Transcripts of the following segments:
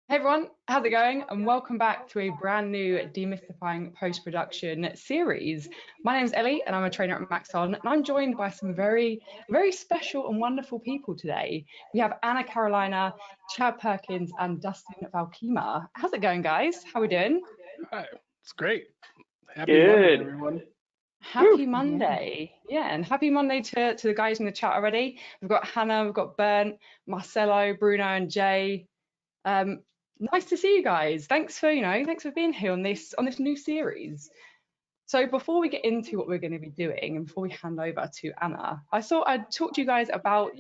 Hey everyone, how's it going? And welcome back to a brand new Demystifying post-production series. My name is Ellie and I'm a trainer at Maxon, and I'm joined by some very special and wonderful people today. We have Anna Carolina, Chad Perkins, and Dustin Valkema. How's it going, guys? How are we doing? Hi, it's great. Happy Monday, Good. everyone. Happy Monday. Yeah, and happy Monday to the guys in the chat already. We've got Hannah, we've got Bernd, Marcelo, Bruno, and Jay. Nice to see you guys. Thanks for being here on this new series. So before we get into what we're going to be doing and before we hand over to Anna, I thought I'd talk to you guys about,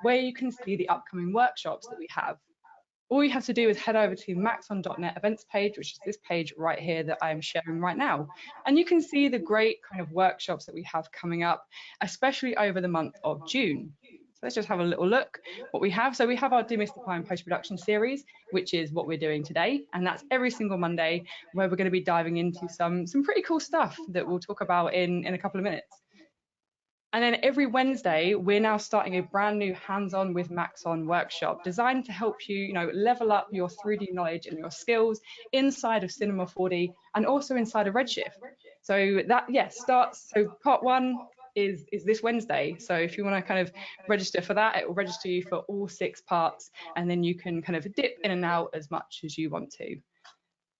where you can see the upcoming workshops that we have. All you have to do is head over to maxon.net events page, which is this page right here that I'm sharing right now. And you can see the great kind of workshops that we have coming up, especially over the month of June. So let's just have a little look what we have. So we have our Demystifying post-production series, which is what we're doing today. And that's every single Monday, where we're going to be diving into some pretty cool stuff that we'll talk about in a couple of minutes. And then every Wednesday, we're now starting a brand new hands-on with Maxon workshop designed to help you, level up your 3D knowledge and your skills inside of Cinema 4D and also inside of Redshift. So that, starts. So part one is this Wednesday. So if you want to kind of register for that, it will register you for all 6 parts, and then you can kind of dip in and out as much as you want to.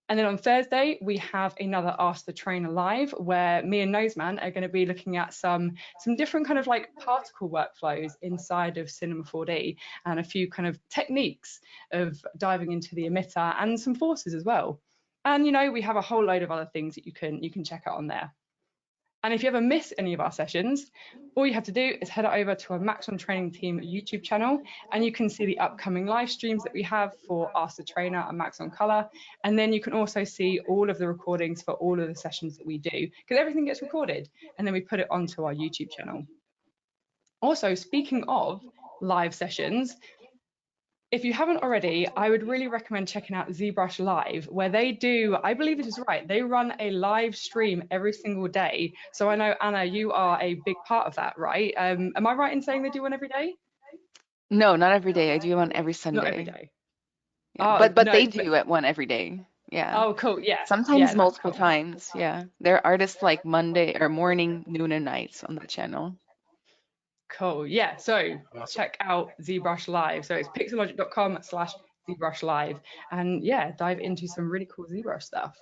And then on Thursday, we have another Ask the Trainer live, where me and Noseman are going to be looking at some different kind of like particle workflows inside of Cinema 4D and a few kind of techniques of diving into the emitter and some forces as well. And we have a whole load of other things that you can check out on there. And if you ever miss any of our sessions, all you have to do is head over to our Maxon Training Team YouTube channel, and you can see the upcoming live streams that we have for Ask the Trainer and Maxon Color. And then you can also see all of the recordings for all of the sessions that we do, because everything gets recorded, and then we put it onto our YouTube channel. Also, speaking of live sessions, if you haven't already, I would really recommend checking out ZBrush Live, where they do, I believe this is right, they run a live stream every single day. So I know, Anna, you are a big part of that, right? Am I right in saying they do one every day? No, not every day. I do one every Sunday. Not every day. Yeah. Oh, but no, they do it one every day. Yeah. Oh, cool. Yeah. Sometimes Yeah, multiple cool. times. Yeah. There are artists like Monday or morning, noon, and nights on the channel. Cool. Yeah. So Awesome. check out ZBrush Live. So it's pixellogic.com/ZBrush Live. And yeah, dive into some really cool ZBrush stuff.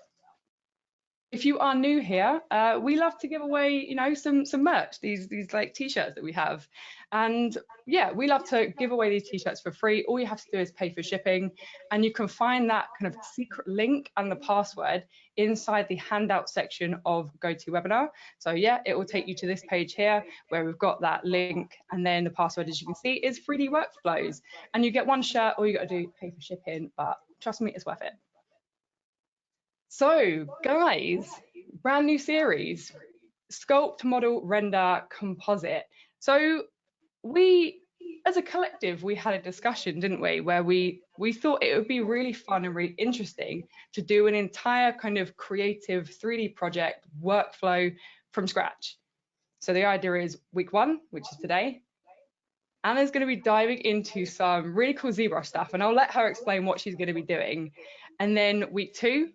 If you are new here, we love to give away, some merch, these like t-shirts that we have. And yeah, we love to give away these t-shirts for free. All you have to do is pay for shipping, and you can find that kind of secret link and the password inside the handout section of GoToWebinar. So yeah, it will take you to this page here where we've got that link, and then the password, as you can see, is 3D workflows. And you get one shirt. All you got to do, pay for shipping, but trust me, it's worth it. So guys, brand new series, Sculpt, Model, Render, Composite. So we, as a collective, we had a discussion, didn't we, where we thought it would be really fun and really interesting to do an entire kind of creative 3D project workflow from scratch. So the idea is week 1, which is today, Anna's going to be diving into some really cool ZBrush stuff, and I'll let her explain what she's going to be doing. And then week 2,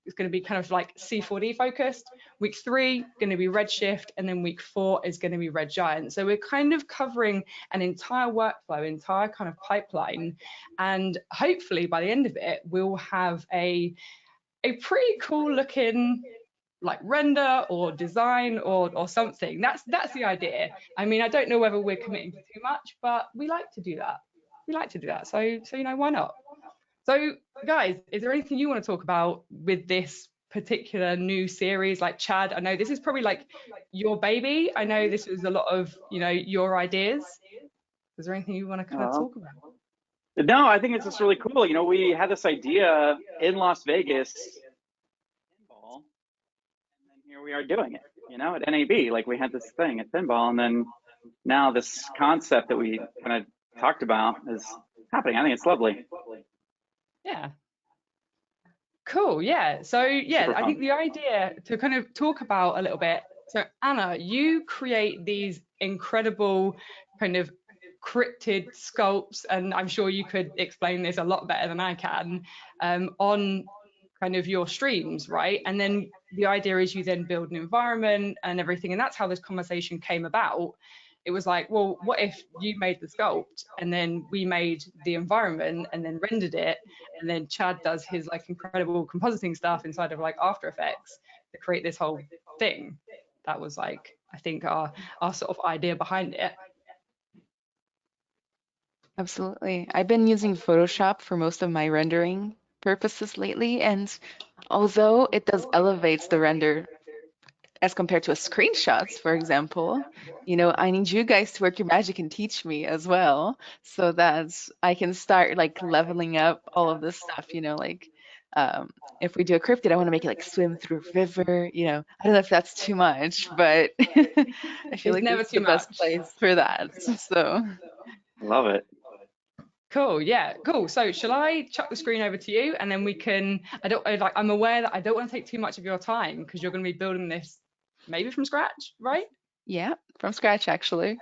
it's going to be kind of like C4D focused. Week 3 going to be Redshift, and then week 4 is going to be Red Giant. So we're kind of covering an entire workflow, entire kind of pipeline, and hopefully by the end of it we'll have a pretty cool looking like render or design or something. That's the idea. I mean, I don't know whether we're committing to too much, but we like to do that. So why not? So guys, is there anything you want to talk about with this particular new series? Like Chad, I know this is probably like your baby. I know this was a lot of, your ideas. Is there anything you want to kind of talk about? No, I think it's just really cool. We had this idea in Las Vegas, pinball, and then here we are doing it, at NAB. Like we had this thing at pinball, and then now this concept that we kind of talked about is happening. I think it's lovely. Yeah. Cool. Yeah. So yeah, I think the idea to kind of talk about a little bit. So Anna, you create these incredible kind of cryptid sculpts, and I'm sure you could explain this a lot better than I can, on kind of your streams, right? And then the idea is you then build an environment and everything, and that's how this conversation came about. It was like, well, what if you made the sculpt and then we made the environment and then rendered it, and then Chad does his like incredible compositing stuff inside of like After Effects to create this whole thing. That was like, I think our sort of idea behind it. Absolutely. I've been using Photoshop for most of my rendering purposes lately, and although it does elevates the render as compared to a screenshots, for example, you know, I need you guys to work your magic and teach me as well, so that I can start like leveling up all of this stuff, you know, like if we do a cryptid, I want to make it like swim through a river, you know. I don't know if that's too much, but I feel like never it's too the best much. place for that. So Love it. Cool, yeah, cool. So shall I chuck the screen over to you, and then we can, I'm aware that I don't want to take too much of your time because you're going to be building this maybe from scratch, right? yeah, from scratch actually.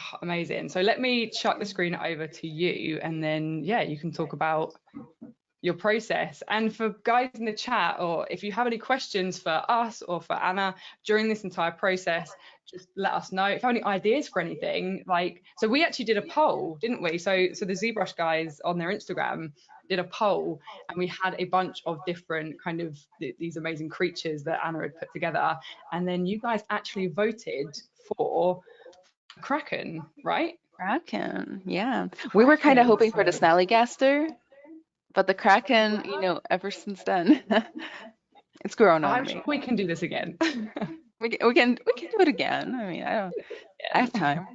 Oh, amazing. So let me chuck the screen over to you, and then yeah, you can talk about your process. And for guys in the chat, or if you have any questions for us or for Anna during this entire process, just let us know. If you have any ideas for anything, like, so we actually did a poll, didn't we? So the ZBrush guys on their Instagram did a poll, and we had a bunch of different kind of these amazing creatures that Anna had put together, and then you guys actually voted for Kraken, right? Kraken, yeah. We were kind of hoping for the Snallygaster, but the Kraken, you know, ever since then, it's grown on I'm me. sure we can do this again. We can do it again. I mean, I have time.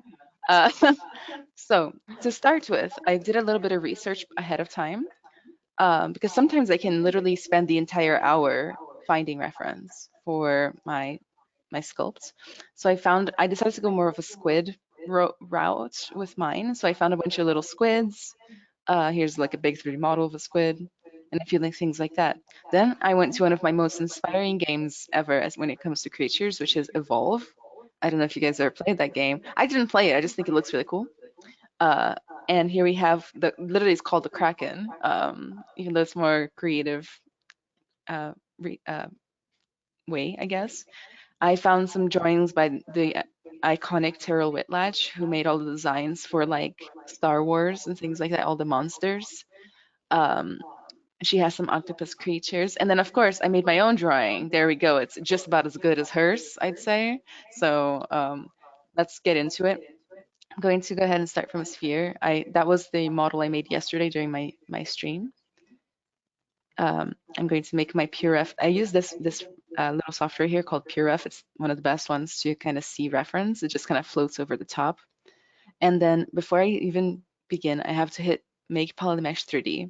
So to start with, I did a little bit of research ahead of time, because sometimes I can literally spend the entire hour finding reference for my sculpts. So I decided to go more of a squid route with mine. So I found a bunch of little squids. Here's like a big 3D model of a squid and a few things like that. Then I went to one of my most inspiring games ever when it comes to creatures, which is Evolve. I don't know if you guys ever played that game. I didn't play it. I just think it looks really cool. And here we have literally it's called the Kraken, even though it's more creative way, I guess. I found some drawings by the iconic Terrell Whitlatch, who made all the designs for like Star Wars and things like that, all the monsters. She has some octopus creatures. And then, of course, I made my own drawing. There we go. It's just about as good as hers, I'd say. So let's get into it. I'm going to go ahead and start from a sphere. That was the model I made yesterday during my stream. I'm going to make my PureRef. I use this little software here called PureRef. It's one of the best ones to kind of see reference. It just kind of floats over the top. And then before I even begin, I have to hit Make PolyMesh 3D.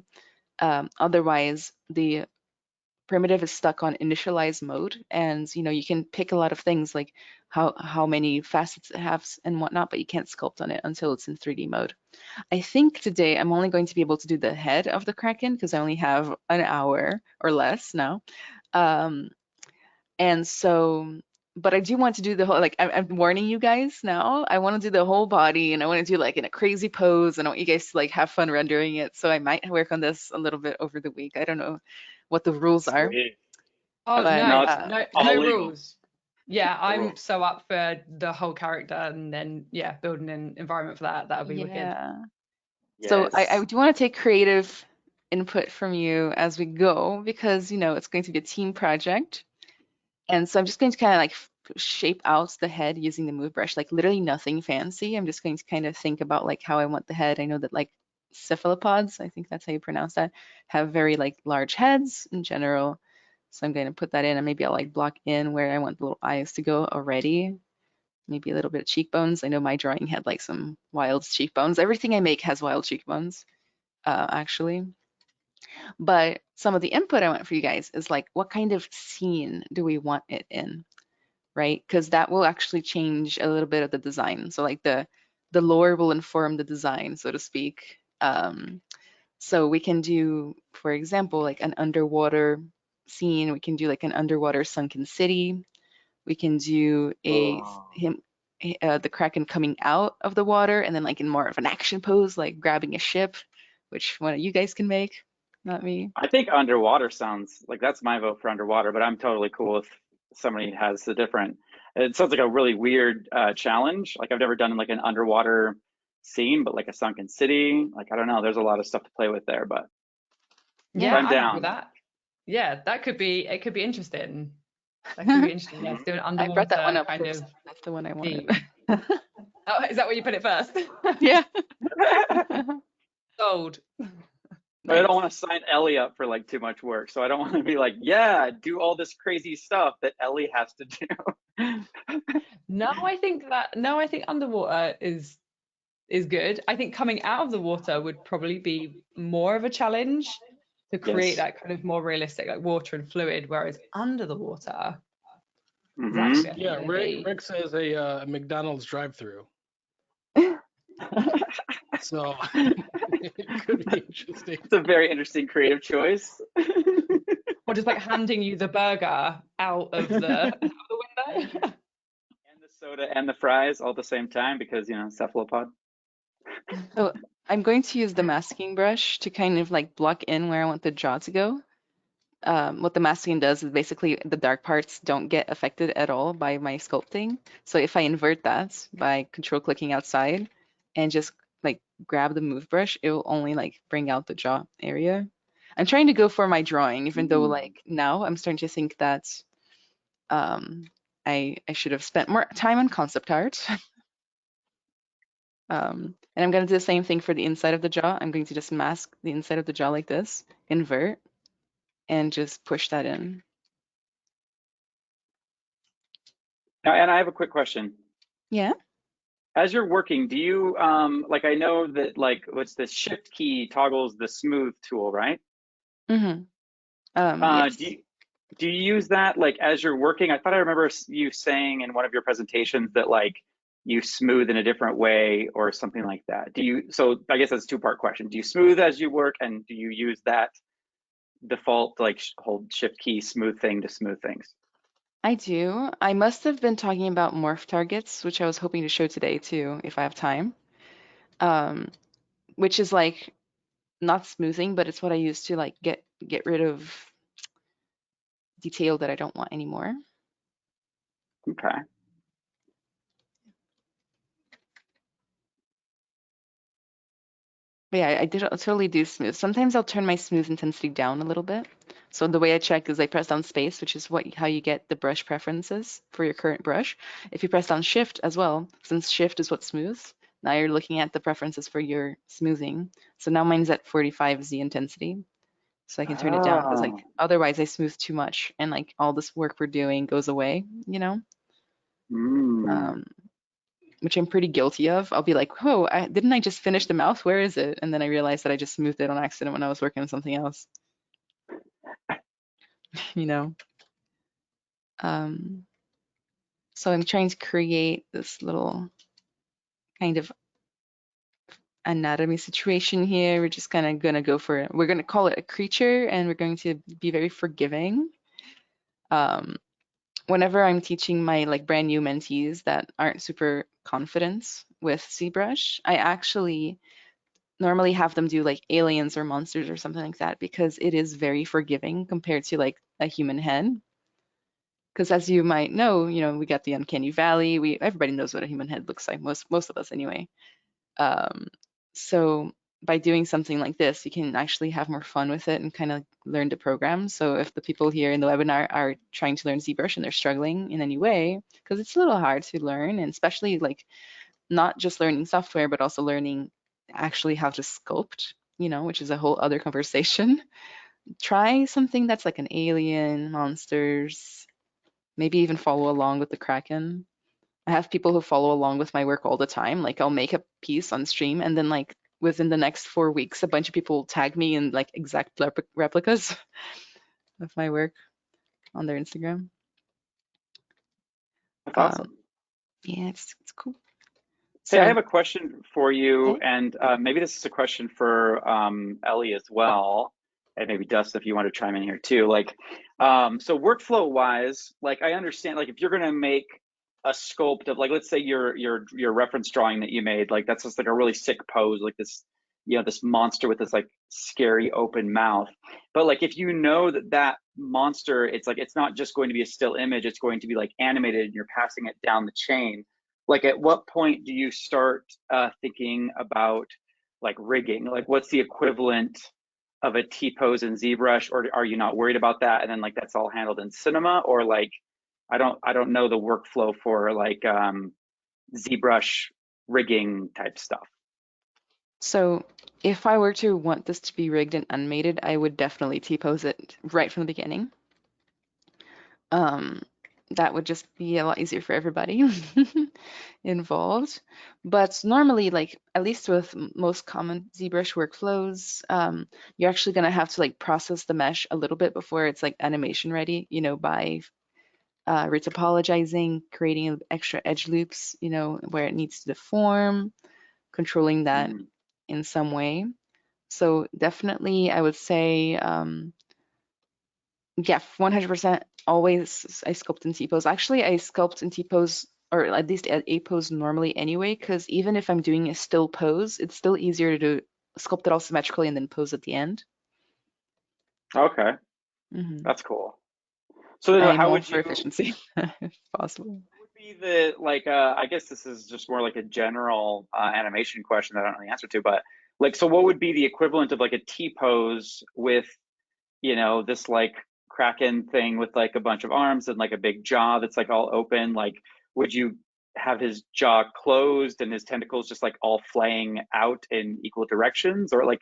Otherwise, the primitive is stuck on initialize mode, and you know you can pick a lot of things like how many facets it has and whatnot, but you can't sculpt on it until it's in 3D mode. I think today I'm only going to be able to do the head of the Kraken because I only have an hour or less now, and so. But I do want to do the whole, like, I'm warning you guys now. I want to do the whole body, and I want to do like in a crazy pose, and I want you guys to like have fun rendering it. So I might work on this a little bit over the week. I don't know what the rules are. Sweet. Oh, But, no all legal. rules. Yeah, I'm so up for the whole character, and then yeah, building an environment for that. That would be wicked. yeah. So I do want to take creative input from you as we go because you know it's going to be a team project. And so I'm just going to kind of like shape out the head using the move brush, like literally nothing fancy. I'm just going to kind of think about like how I want the head. I know that like cephalopods, I think that's how you pronounce that, have very like large heads in general. So I'm going to put that in and maybe I'll like block in where I want the little eyes to go already. Maybe a little bit of cheekbones. I know my drawing had like some wild cheekbones. Everything I make has wild cheekbones, actually. But some of the input I want for you guys is like, what kind of scene do we want it in, right? Because that will actually change a little bit of the design. So like the lore will inform the design, so to speak. So we can do, for example, like an underwater scene. We can do like an underwater sunken city. We can do the Kraken coming out of the water, and then like in more of an action pose, like grabbing a ship, which one of you guys can make, not me. I think underwater sounds like that's my vote for underwater, but I'm totally cool if somebody has a different. It sounds like a really weird challenge. Like I've never done like an underwater scene, but like a sunken city. Like I don't know. There's a lot of stuff to play with there, but Yeah, I'm I'm down. with that. Yeah, that could be. It could be interesting. That could be interesting. Yeah, to do an I brought that one underwater up kind first. of That's the one I wanted. theme. Oh, is that where you put it first? Yeah. Sold. But I don't want to sign Ellie up for like too much work. So I don't want to be like, yeah, do all this crazy stuff that Ellie has to do. No, I think underwater is good. I think coming out of the water would probably be more of a challenge to create Yes. that kind of more realistic, like water and fluid, whereas under the water is Mhm. actually, I think, Yeah, gonna Rick, be. Rick says a McDonald's drive-through. So it could be interesting. It's a very interesting creative choice. Or just like handing you the burger out of the window. And the soda and the fries all at the same time because, you know, cephalopod. So I'm going to use the masking brush to kind of like block in where I want the jaw to go. What the masking does is basically the dark parts don't get affected at all by my sculpting. So if I invert that by control clicking outside and just like grab the move brush, it will only like bring out the jaw area. I'm trying to go for my drawing, even though like now I'm starting to think that I should have spent more time on concept art. And I'm going to do the same thing for the inside of the jaw. I'm going to just mask the inside of the jaw like this, invert, and just push that in. Now, and I have a quick question. Yeah. As you're working, do you like I know that like what's the shift key toggles the smooth tool, right? Mm-hmm. Yes. Do you use that like as you're working? I thought I remember you saying in one of your presentations that like you smooth in a different way or something like that. Do you? So I guess that's a two-part question. Do you smooth as you work, and do you use that default like hold shift key smooth thing to smooth things? I do. I must have been talking about morph targets, which I was hoping to show today too, if I have time. Which is like not smoothing, but it's what I use to like get rid of detail that I don't want anymore. Okay. But yeah, I totally do smooth. Sometimes I'll turn my smooth intensity down a little bit. So the way I check is I press down space, which is how you get the brush preferences for your current brush. If you press down shift as well, since shift is what smooths, now you're looking at the preferences for your smoothing. So now mine's at 45 Z intensity. So I can turn it down because like otherwise I smooth too much and like all this work we're doing goes away, you know? Which I'm pretty guilty of. I'll be like, oh, didn't I just finish the mouth? Where is it? And then I realized that I just smoothed it on accident when I was working on something else. You know? So I'm trying to create this little kind of anatomy situation here. We're just kind of going to go for it. We're going to call it a creature and we're going to be very forgiving. Whenever I'm teaching my like brand new mentees that aren't super confident with ZBrush, I actually normally have them do like aliens or monsters or something like that because it is very forgiving compared to like a human head. Because as you might know, you know, we got the uncanny valley. Everybody knows what a human head looks like, most of us anyway. So by doing something like this, you can actually have more fun with it and kind of learn the program. So if the people here in the webinar are trying to learn ZBrush and they're struggling in any way, because it's a little hard to learn, and especially like not just learning software, but also learning actually how to sculpt, you know, which is a whole other conversation. Try something that's like an alien, monsters, maybe even follow along with the Kraken. I have people who follow along with my work all the time. Like I'll make a piece on stream and then like within the next 4 weeks, a bunch of people will tag me in like exact replicas of my work on their Instagram. That's awesome. Yeah, it's cool. Hey, So, I have a question for you, okay. and maybe this is a question for Ellie as well, and maybe Dustin if you want to chime in here too. Like, so workflow wise, like I understand, like if you're gonna make a sculpt of, like, let's say your reference drawing that you made, like that's just like a really sick pose, like this, you know, this monster with this like scary open mouth. But like if you know that that monster, it's like it's not just going to be a still image, it's going to be like animated and you're passing it down the chain. Like at what point do you start thinking about like rigging? Like what's the equivalent of a T-pose in ZBrush, or are you not worried about that? And then like that's all handled in Cinema, or like I don't know the workflow for like ZBrush rigging type stuff. So if I were to want this to be rigged and animated, I would definitely T-pose it right from the beginning. That would just be a lot easier for everybody involved. But normally, like at least with most common ZBrush workflows, you're actually gonna have to like process the mesh a little bit before it's like animation ready, you know, by retopologizing, creating extra edge loops, you know, where it needs to deform, controlling that in some way. So definitely, I would say, yeah, 100% always I sculpt in T-pose. Actually, I sculpt in T-pose, or at least at A-pose normally anyway, because even if I'm doing a still pose, it's still easier to sculpt it all symmetrically and then pose at the end. Okay, that's cool. So then I'm how all would for you, efficiency, if possible. would be the like I guess this is just more like a general animation question that I don't know the answer to, but like, so what would be the equivalent of like a T-pose with, you know, this like Kraken thing with like a bunch of arms and like a big jaw that's like all open? Like, would you have his jaw closed and his tentacles just like all flaying out in equal directions? Or like,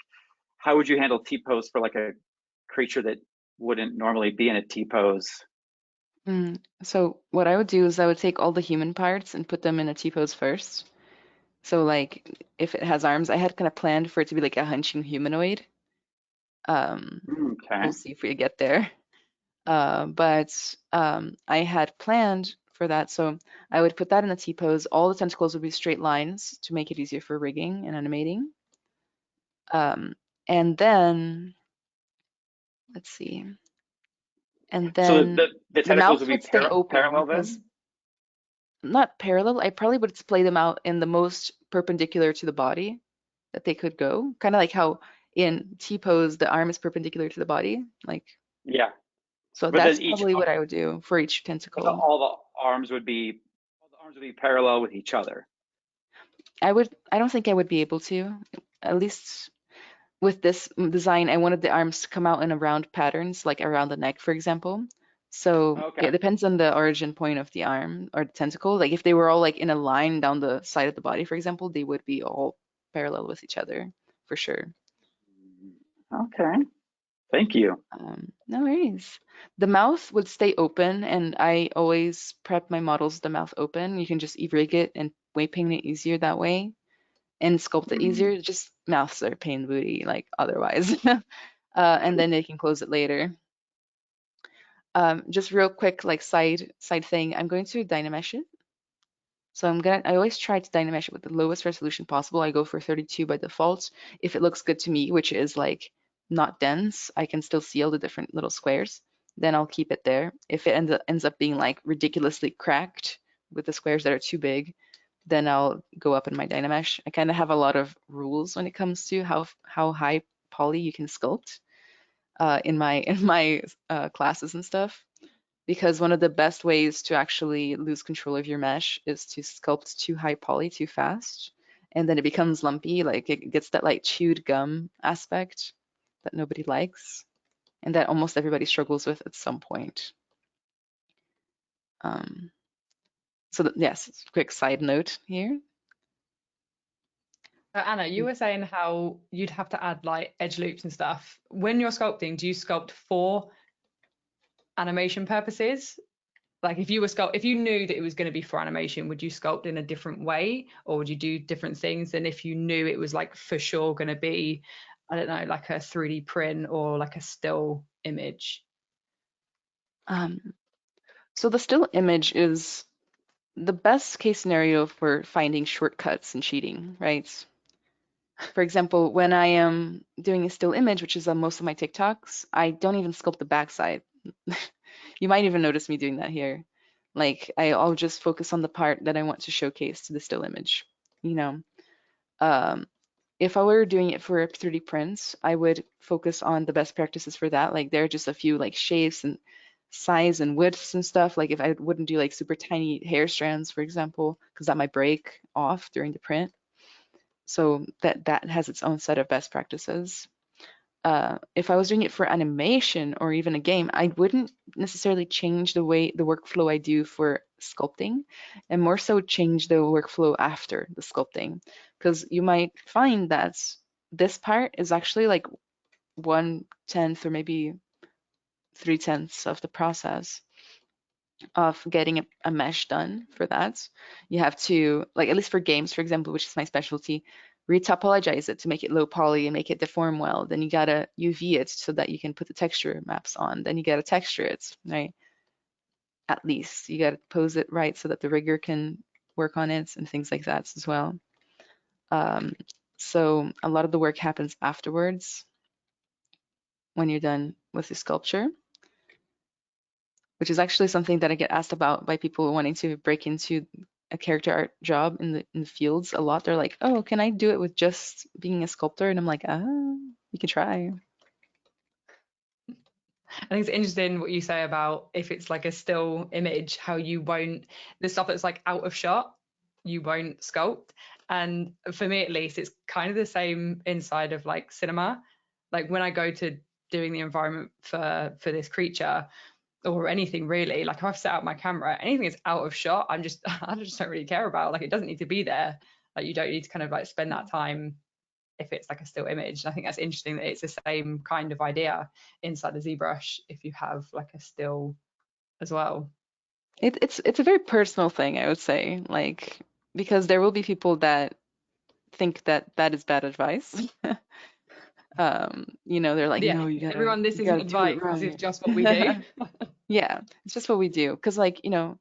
how would you handle T-pose for like a creature that wouldn't normally be in a T-pose? So what I would do is I would take all the human parts and put them in a T-pose first. So like if it has arms, I had kind of planned for it to be like a hunching humanoid. Okay. We'll see if we get there. But I had planned for that, so I would put that in a T-pose. All the tentacles would be straight lines to make it easier for rigging and animating. And then, let's see. And So then the the tentacles mouth would be would stay open parallel then? because not parallel. I probably would splay them out in the most perpendicular to the body that they could go. Kind of like how in T-pose the arm is perpendicular to the body. Like, Yeah. so But that's then each, probably what I would do for each but tentacle. all the arms would be, all the arms would be parallel with each other. I don't think I would be able to. At least with this design, I wanted the arms to come out in a round patterns, like around the neck, for example. So Okay. it depends on the origin point of the arm or the tentacle. Like if they were all like in a line down the side of the body, for example, they would be all parallel with each other for sure. Okay. Thank you. No worries. The mouth would stay open, and I always prep my models with the mouth open. You can just rig it and weight paint it easier that way and sculpt it easier. Just mouths are pain booty, like otherwise. And then they can close it later. Just real quick, like side thing, I'm going to DynaMesh it. So I always try to DynaMesh it with the lowest resolution possible. I go for 32 by default. If it looks good to me, which is like not dense, I can still see all the different little squares, then I'll keep it there. If it ends up being like ridiculously cracked with the squares that are too big, then I'll go up in my DynaMesh. I kind of have a lot of rules when it comes to how high poly you can sculpt in my classes and stuff. Because one of the best ways to actually lose control of your mesh is to sculpt too high poly too fast, and then it becomes lumpy. Like it gets that like chewed gum aspect that nobody likes, and that almost everybody struggles with at some point. Yes, quick side note here. Anna, you were saying how you'd have to add like edge loops and stuff. When you're sculpting, do you sculpt for animation purposes? Like if you knew that it was going to be for animation, would you sculpt in a different way, or would you do different things than if you knew it was like for sure going to be, I don't know, like a 3D print or like a still image? So the still image is the best case scenario for finding shortcuts and cheating, right? For example, when I am doing a still image, which is on most of my TikToks, I don't even sculpt the backside. You might even notice me doing that here. Like I'll just focus on the part that I want to showcase to the still image, you know. If I were doing it for 3D prints, I would focus on the best practices for that. Like there are just a few like shapes and size and widths and stuff. Like if I wouldn't do like super tiny hair strands, for example, because that might break off during the print. So that has its own set of best practices. If I was doing it for animation or even a game, I wouldn't necessarily change the workflow I do for sculpting, and more so change the workflow after the sculpting, because you might find that this part is actually like 1/10 or maybe 3/10 of the process of getting a mesh done for that. You have to, like, at least for games, for example, which is my specialty, retopologize it to make it low poly and make it deform well. Then you gotta UV it so that you can put the texture maps on. Then you gotta texture it, right? At least you gotta pose it right so that the rigger can work on it and things like that as well. So a lot of the work happens afterwards when you're done with the sculpture, which is actually something that I get asked about by people wanting to break into a character art job in the fields a lot. They're like, oh, can I do it with just being a sculptor? And I'm like, you can try. I think it's interesting what you say about if it's like a still image, how you won't, the stuff that's like out of shot, you won't sculpt. And for me, at least, it's kind of the same inside of like cinema. Like when I go to doing the environment for this creature or anything really, like if I've set out my camera, anything that's out of shot, I just don't really care about. Like it doesn't need to be there. Like you don't need to kind of like spend that time if it's like a still image. And I think that's interesting that it's the same kind of idea inside the ZBrush if you have like a still as well. It's a very personal thing, I would say, like, because there will be people that think that that is bad advice. You know, they're like, Yeah, no, you gotta, everyone, this you isn't gotta do it advice. This is right. just what we do. Yeah, it's just what we do. Because, like, you know,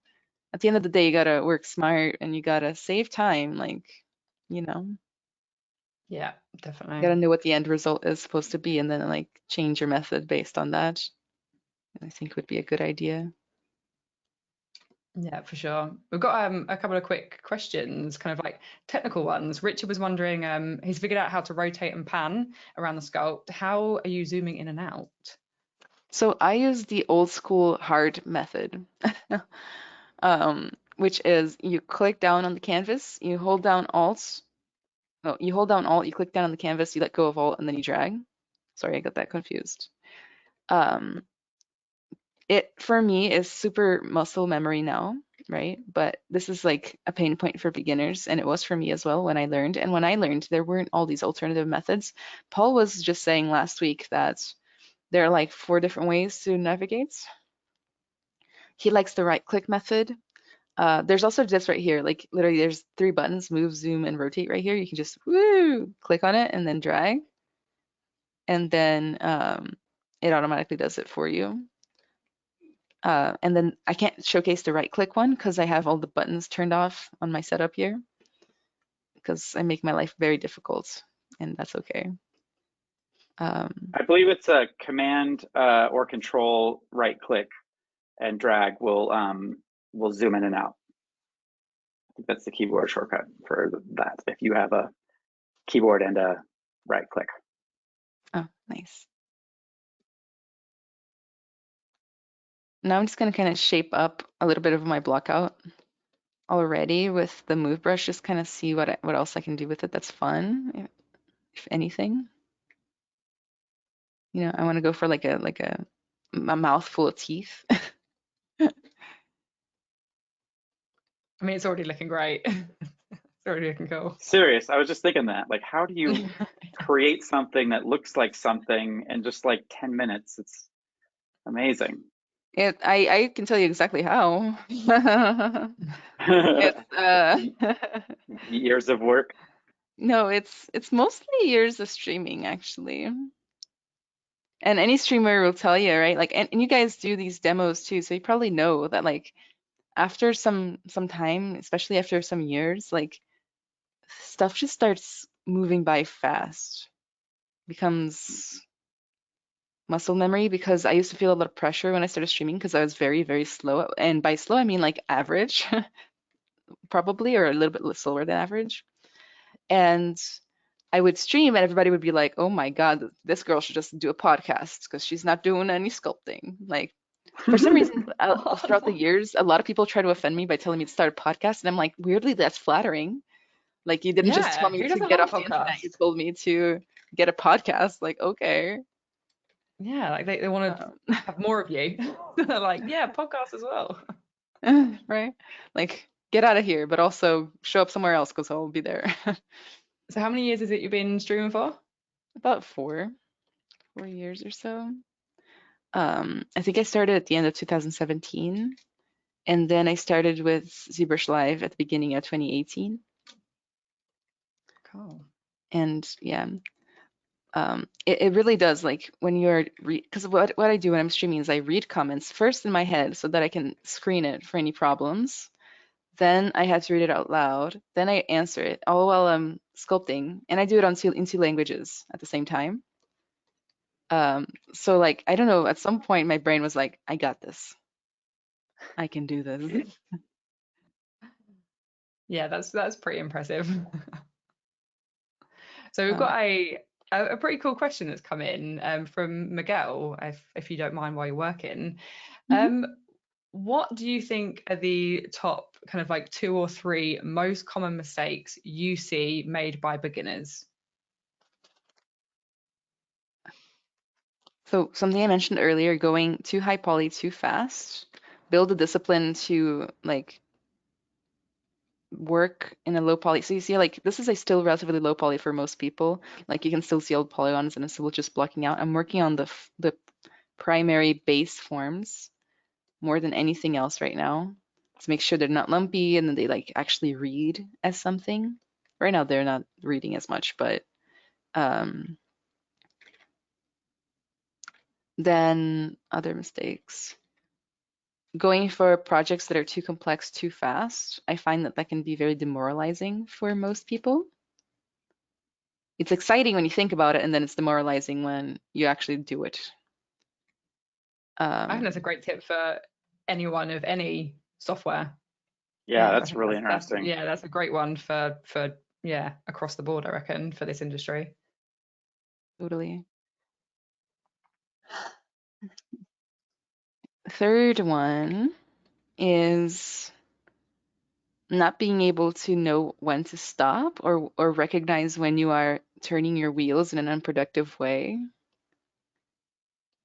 at the end of the day, you gotta work smart and you gotta save time. Like, you know, Yeah, you definitely. gotta know what the end result is supposed to be and then, like, change your method based on that. I think would be a good idea. Yeah, for sure. We've got a couple of quick questions, kind of like technical ones. Richard was wondering, he's figured out how to rotate and pan around the sculpt. How are you zooming in and out? So I use the old school hard method, which is you click down on the canvas, you hold down Alt. Oh, you hold down Alt, you click down on the canvas, you let go of Alt, and then you drag. Sorry, I got that confused. It, for me, is super muscle memory now, right? But this is like a pain point for beginners, and it was for me as well when I learned. And when I learned, there weren't all these alternative methods. Paul was just saying last week that there are like 4 different ways to navigate. He likes the right click method. There's also this right here, like literally there's 3 buttons, move, zoom, and rotate right here. You can just click on it and then drag. And then it automatically does it for you. And then I can't showcase the right click one because I have all the buttons turned off on my setup here because I make my life very difficult, and that's okay. I believe it's a command or control right click and drag will zoom in and out. I think that's the keyboard shortcut for that if you have a keyboard and a right click. Oh, nice. Now I'm just going to kind of shape up a little bit of my block out already with the move brush, just kind of see what else I can do with it that's fun, if anything. You know, I want to go for like a mouthful of teeth. I mean, it's already looking great. It's already looking cool. Serious, I was just thinking that. Like, how do you create something that looks like something in just like 10 minutes? It's amazing. I can tell you exactly how. Years of work. No, it's mostly years of streaming actually. And any streamer will tell you, right? Like, and you guys do these demos too, so you probably know that like after some time, especially after some years, like stuff just starts moving by fast, becomes muscle memory because I used to feel a lot of pressure when I started streaming because I was very, very slow. And by slow, I mean like average, probably, or a little bit slower than average. And I would stream and everybody would be like, oh my God, this girl should just do a podcast because she's not doing any sculpting. Like, for some reason, throughout the years, a lot of people try to offend me by telling me to start a podcast. And I'm like, weirdly, that's flattering. Like, you didn't just tell Yeah, me who to doesn't get love off a the internet, you podcast? told me to get a podcast. Like, okay. Yeah, like they want to Um, have more of you. They're like, yeah, podcast as well. right? Like, get out of here, but also show up somewhere else because I'll be there. So how many years has it you've been streaming for? About 4 years or so. I think I started at the end of 2017, and then I started with ZBrush Live at the beginning of 2018. Cool. And yeah, it really does, like when you're because what I do when I'm streaming is I read comments first in my head so that I can screen it for any problems. Then I have to read it out loud. Then I answer it all while I'm sculpting, and I do it in two languages at the same time. So like I don't know, at some point my brain was like, I got this. I can do this. Yeah, that's pretty impressive. So we've Um, got a pretty cool question that's come in from Miguel, if you don't mind while you're working. mhm. What do you think are the top kind of like 2 or 3 most common mistakes you see made by beginners? So something I mentioned earlier, going too high poly too fast. Build a discipline to like work in a low poly. So you see, like this is a still relatively low poly for most people. Like you can still see all the polygons and it's still just blocking out. I'm working on the primary base forms more than anything else right now to make sure they're not lumpy and then they like actually read as something. Right now they're not reading as much, but um, then other mistakes. Going for projects that are too complex too fast, I find that can be very demoralizing for most people. It's exciting when you think about it, and then it's demoralizing when you actually do it. I think that's a Um, great tip for anyone of any software. Yeah, I that's think really that's interesting. yeah, that's a great one for yeah, across the board, I reckon, for this industry. Totally. Third one is not being able to know when to stop or recognize when you are turning your wheels in an unproductive way.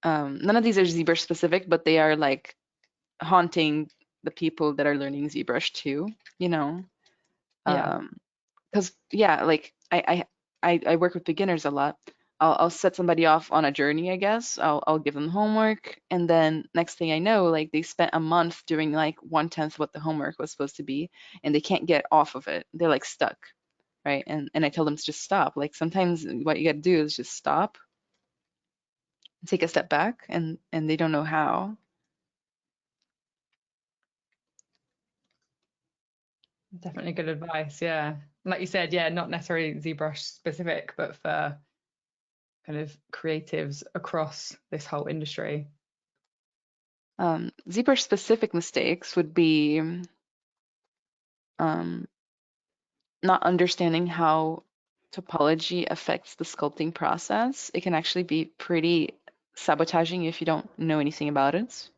None of these are ZBrush specific, but they are like haunting the people that are learning ZBrush too, you know. Yeah. Because yeah, like I work with beginners a lot. I'll set somebody off on a journey, I guess. I'll give them homework, and then next thing I know, like they spent a month doing like 1/10 what the homework was supposed to be, and they can't get off of it. They're like stuck, right? And I tell them to just stop. Like sometimes what you got to do is just stop, take a step back, and they don't know how. Definitely good advice. Yeah. Like you said, yeah, not necessarily ZBrush specific, but for kind of creatives across this whole industry. ZBrush specific mistakes would be um, not understanding how topology affects the sculpting process. It can actually be pretty sabotaging if you don't know anything about it.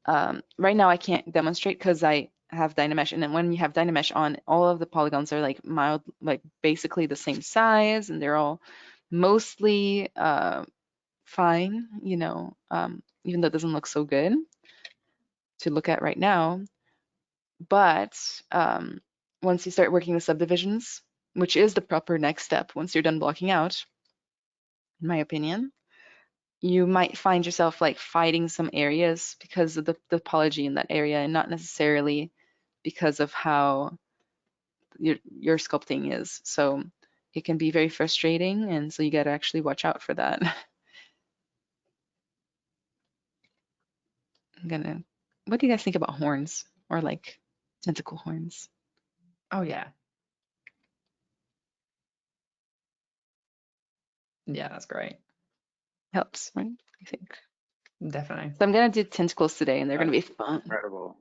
Right now I can't demonstrate because I have DynaMesh, and then when you have DynaMesh on, all of the polygons are like mild, like basically the same size, and they're all mostly fine, even though it doesn't look so good to look at right now. But once you start working with subdivisions, which is the proper next step once you're done blocking out, in my opinion, you might find yourself like fighting some areas because of the topology in that area and not necessarily because of how your sculpting is. So it can be very frustrating, and so you got to actually watch out for that. What do you guys think about horns or like tentacle horns? Oh yeah. Yeah, that's great. Helps, right? I think. Definitely. So I'm gonna do tentacles today, and they're gonna be fun. Incredible.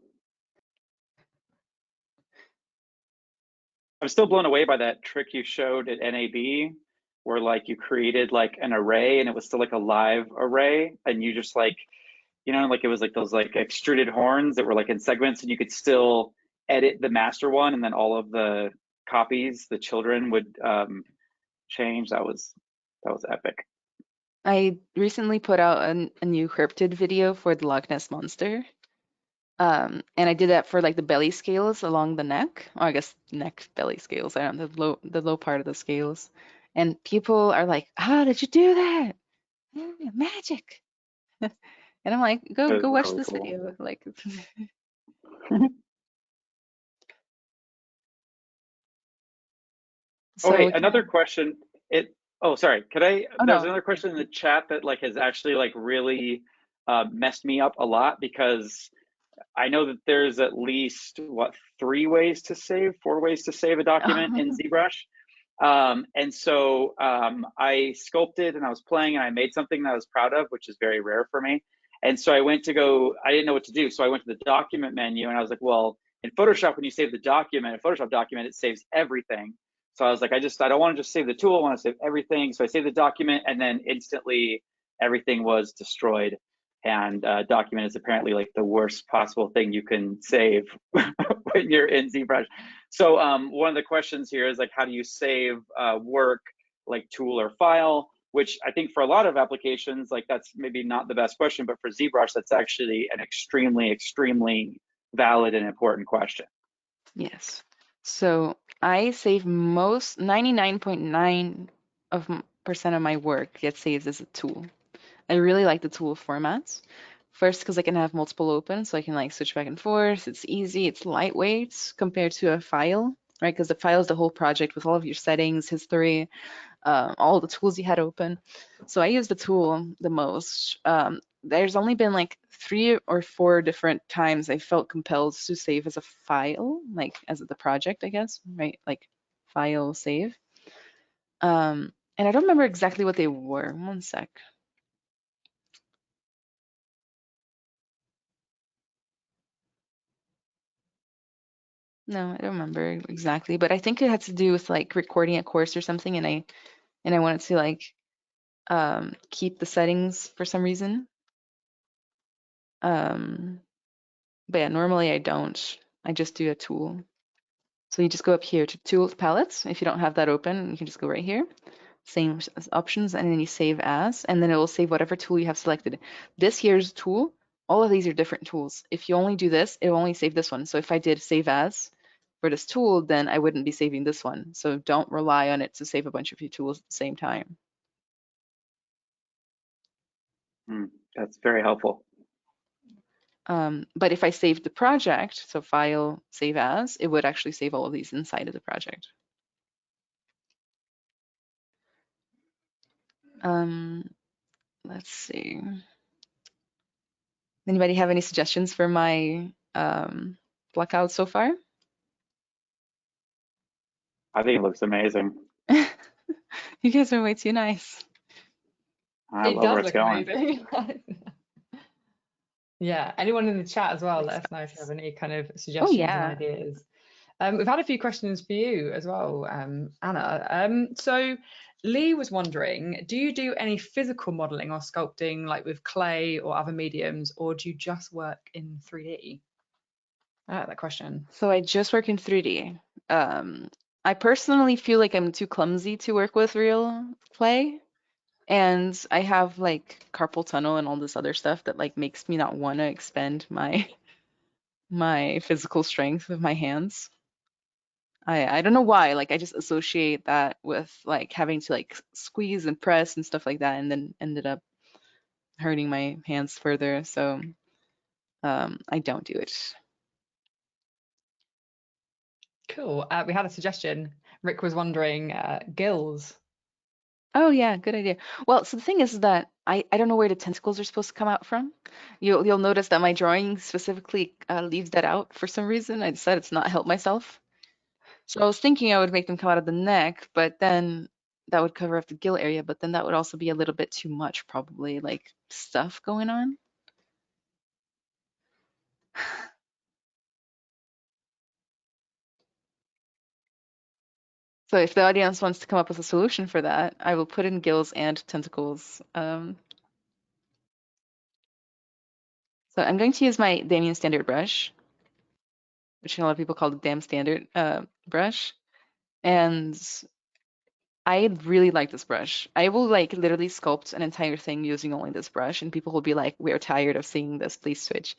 I'm still blown away by that trick you showed at NAB, where like you created like an array and it was still like a live array, and you just like, you know, like it was like those like extruded horns that were like in segments, and you could still edit the master one, and then all of the copies, the children would change. That was epic. I recently put out a new cryptid video for the Loch Ness Monster. And I did that for like the belly scales along the neck, or I guess neck belly scales. I don't know, the low part of the scales. And people are like, "How did you do that? Magic!" And I'm like, That go was watch really this cool. video. Like, Oh, hey, so another question. Oh, sorry. Could I? oh There's no, another question in the chat that like has actually like really messed me up a lot, because I know that there's at least what 4 ways to save a document in ZBrush. And so I sculpted and I was playing and I made something that I was proud of, which is very rare for me. And so I didn't know what to do. So I went to the document menu and I was like, well, in Photoshop, when you save the document, a Photoshop document, it saves everything. So I was like, I don't want to just save the tool, I want to save everything. So I saved the document and then instantly everything was destroyed. And document is apparently like the worst possible thing you can save when you're in ZBrush. So one of the questions here is like, how do you save work, like tool or file? Which I think for a lot of applications, like that's maybe not the best question, but for ZBrush, that's actually an extremely, extremely valid and important question. yes. So I save 99.9% of my work gets saved as a tool. I really like the tool formats. First, because I can have multiple open, so I can like switch back and forth. It's easy, it's lightweight compared to a file, right? Because the file is the whole project with all of your settings, history, all the tools you had open. So I use the tool the most. There's only been like 3 or 4 different times I felt compelled to save as a file, like as the project, I guess, right? Like file save. And I don't remember exactly what they were. One sec. No, I don't remember exactly, but I think it had to do with like recording a course or something, and I wanted to like keep the settings for some reason. But yeah, normally I don't. I just do a tool. So you just go up here to Tools Palettes. If you don't have that open, you can just go right here. Same options, and then you save as, and then it will save whatever tool you have selected. This here's tool. All of these are different tools. If you only do this, it will only save this one. So if I did save as for this tool, then I wouldn't be saving this one. So don't rely on it to save a bunch of your tools at the same time. That's very helpful. But if I saved the project, so File, Save As, it would actually save all of these inside of the project. Let's see. Anybody have any suggestions for my blackout so far? I think it looks amazing. You guys are way too nice. I love where it's going. Amazing. Yeah, anyone in the chat as well, let us know if you have any kind of suggestions and ideas. We've had a few questions for you as well, Anna. So Lee was wondering, do you do any physical modeling or sculpting like with clay or other mediums, or do you just work in 3D? I like that question. So I just work in 3D. I personally feel like I'm too clumsy to work with real clay. And I have like carpal tunnel and all this other stuff that like makes me not want to expend my physical strength with my hands. I don't know why, like I just associate that with like having to like squeeze and press and stuff like that, and then ended up hurting my hands further. So I don't do it. Cool. We had a suggestion. Rick was wondering, gills. Oh yeah, good idea. Well, so the thing is that I don't know where the tentacles are supposed to come out from. You'll notice that my drawing specifically leaves that out for some reason. I decided to not help myself. So I was thinking I would make them come out of the neck, but then that would cover up the gill area, but then that would also be a little bit too much, probably, like stuff going on. So if the audience wants to come up with a solution for that, I will put in gills and tentacles. So I'm going to use my DamStandard brush, which a lot of people call the DamStandard brush. And I really like this brush. I will like literally sculpt an entire thing using only this brush, and people will be like, "We're tired of seeing this. Please switch."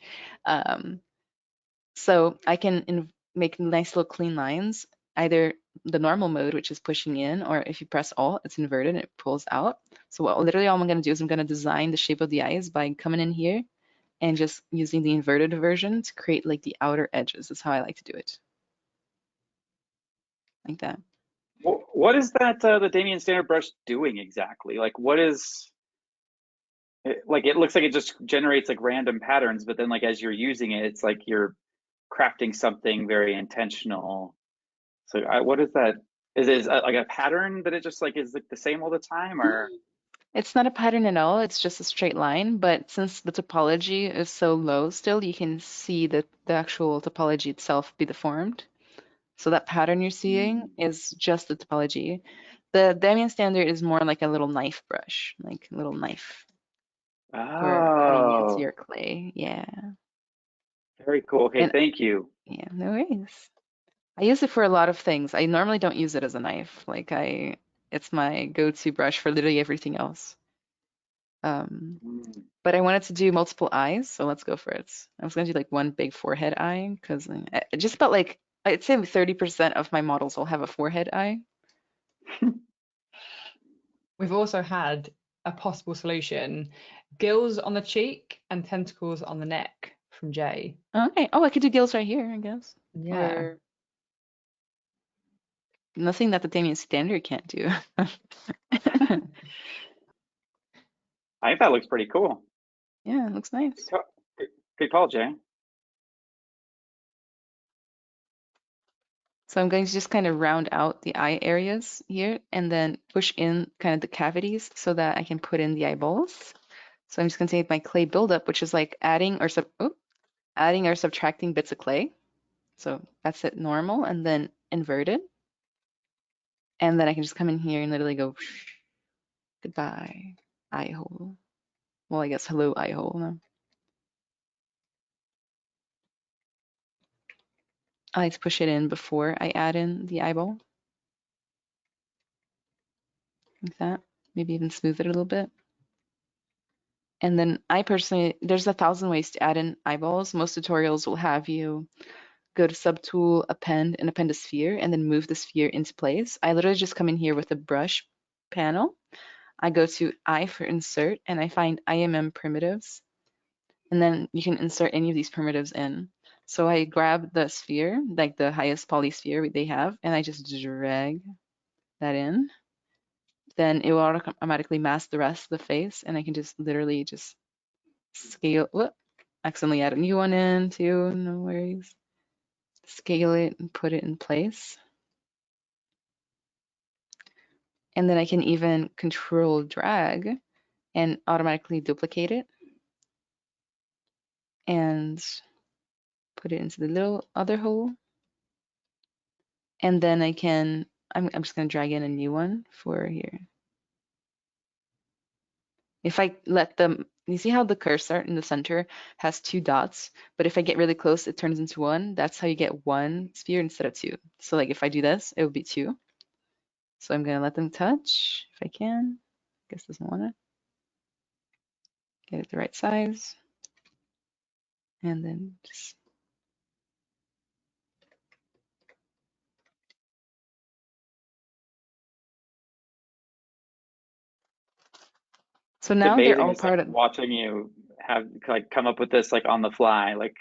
So I can make nice little clean lines, either the normal mode, which is pushing in, or if you press Alt, it's inverted and it pulls out. So literally all I'm going to do is I'm going to design the shape of the eyes by coming in here and just using the inverted version to create like the outer edges. That's how I like to do it. Like that. What is that the DamStandard brush doing exactly? Like what is it, like it looks like it just generates like random patterns, but then like as you're using it, it's like you're crafting something very intentional. So what is that? Is it like a pattern that it just like is like the same all the time, or? It's not a pattern at all, it's just a straight line, but since the topology is so low still, you can see that the actual topology itself be deformed. So that pattern you're seeing is just the topology. The DamStandard is more like a little knife brush, like a little knife for cutting into your clay. Yeah. Very cool. Okay, And, thank you. yeah, no worries. I use it for a lot of things. I normally don't use it as a knife. Like it's my go-to brush for literally everything else. But I wanted to do multiple eyes, so let's go for it. I was gonna do like one big forehead eye because just about like I'd say 30% of my models will have a forehead eye. We've also had a possible solution: gills on the cheek and tentacles on the neck from Jay. Okay. Oh, I could do gills right here, I guess. Yeah. Or nothing that the DamStandard can't do. I think that looks pretty cool. Yeah, it looks nice. Good call, Jay. So I'm going to just kind of round out the eye areas here and then push in kind of the cavities so that I can put in the eyeballs. So I'm just going to take my clay buildup, which is like adding or subtracting bits of clay. So that's it normal and then inverted. And then I can just come in here and literally go goodbye, eye hole. Well, I guess hello, eye hole now. I like to push it in before I add in the eyeball. Like that. Maybe even smooth it a little bit. And then I personally, there's 1,000 ways to add in eyeballs. Most tutorials will have you go to subtool, append, and append a sphere, and then move the sphere into place. I literally just come in here with a brush panel. I go to I for insert, and I find IMM primitives. And then you can insert any of these primitives in. So I grab the sphere, like the highest poly sphere they have, and I just drag that in. Then it will automatically mask the rest of the face, and I can just literally just scale. Whoop, accidentally add a new one in too, no worries. Scale it and put it in place. And then I can even control drag and automatically duplicate it and put it into the little other hole. And then I'm just going to drag in a new one for here. If I let them, you see how the cursor in the center has 2 dots, but if I get really close, it turns into 1. That's how you get 1 sphere instead of 2. So like if I do this, it would be 2. So I'm going to let them touch if I can. I guess doesn't want it. Get it the right size. And then just so now they're all part of watching you have like come up with this like on the fly. Like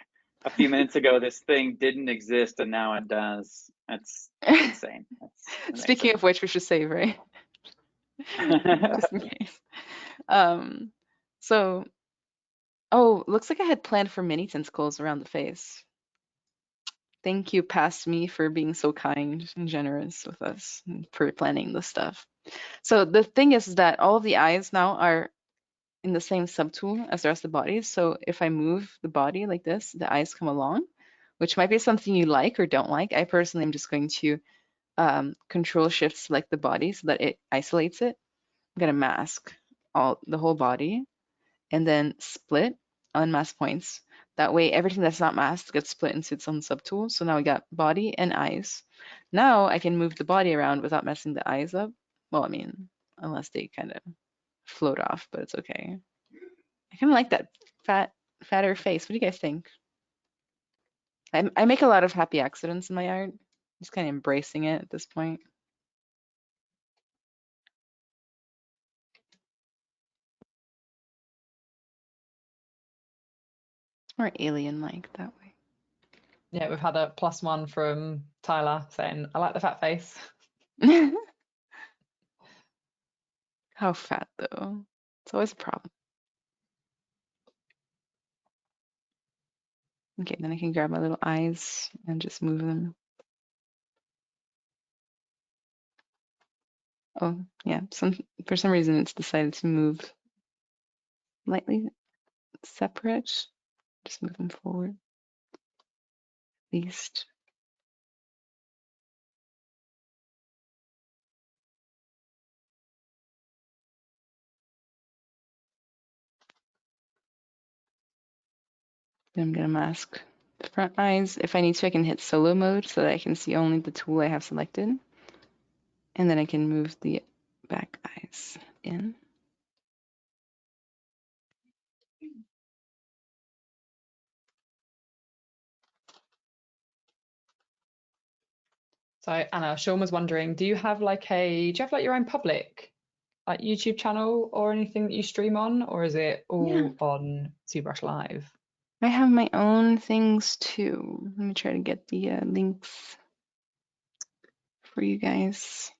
a few minutes ago, this thing didn't exist and now it does. That's insane. That's Speaking of which, we should save, right? Just in case. So, oh, looks like I had planned for mini tentacles around the face. Thank you, past me, for being so kind and generous with us and for planning this stuff. So the thing is that all of the eyes now are in the same subtool as the rest of the body. So if I move the body like this, the eyes come along, which might be something you like or don't like. I personally am just going to Control Shift select the body so that it isolates it. I'm gonna mask the whole body and then split unmask points. That way everything that's not masked gets split into its own subtool. So now we got body and eyes. Now I can move the body around without messing the eyes up. Well, I mean, unless they kind of float off, but it's okay. I kind of like that fatter face. What do you guys think? I make a lot of happy accidents in my art. Just kind of embracing it at this point. More alien-like that way. Yeah, we've had a +1 from Tyler saying, I like the fat face. How fat though? It's always a problem. Okay, then I can grab my little eyes and just move them. Oh, yeah, for some reason it's decided to move slightly separate. Just move them forward, at least. Then I'm gonna mask the front eyes. If I need to, I can hit solo mode so that I can see only the tool I have selected. And then I can move the back eyes in. So Anna, Sean was wondering, do you have like your own public like YouTube channel or anything that you stream on, or is it all on ZBrush Live? I have my own things too. Let me try to get the links for you guys.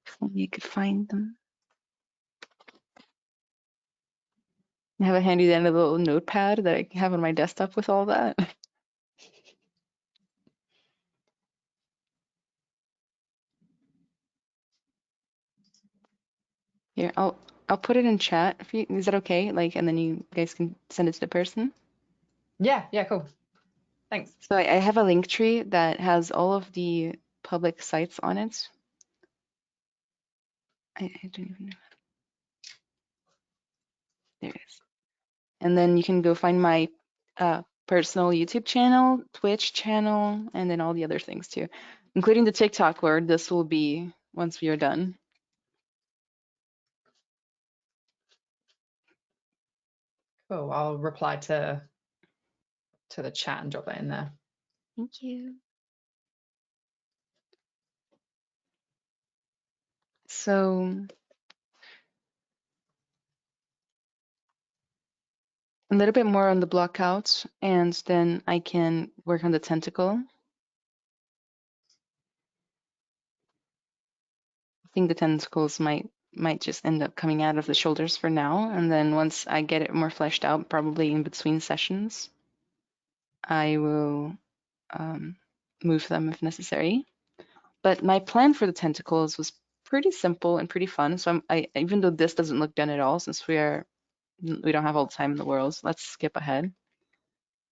If only you could find them. I have a handy dandy little notepad that I have on my desktop with all that. Here, I'll put it in chat. If you, is that okay? Like, and then you guys can send it to the person. Yeah, cool. Thanks. So I have a link tree that has all of the public sites on it. I don't even know. There it is. And then you can go find my personal YouTube channel, Twitch channel, and then all the other things too, including the TikTok where this will be once we are done. Cool. I'll reply to the chat and drop that in there. Thank you. So a little bit more on the block out, and then I can work on the tentacle. I think the tentacles might just end up coming out of the shoulders for now, and then once I get it more fleshed out, probably in between sessions, I will move them if necessary. But my plan for the tentacles was pretty simple and pretty fun. So even though this doesn't look done at all, since we don't have all the time in the world, let's skip ahead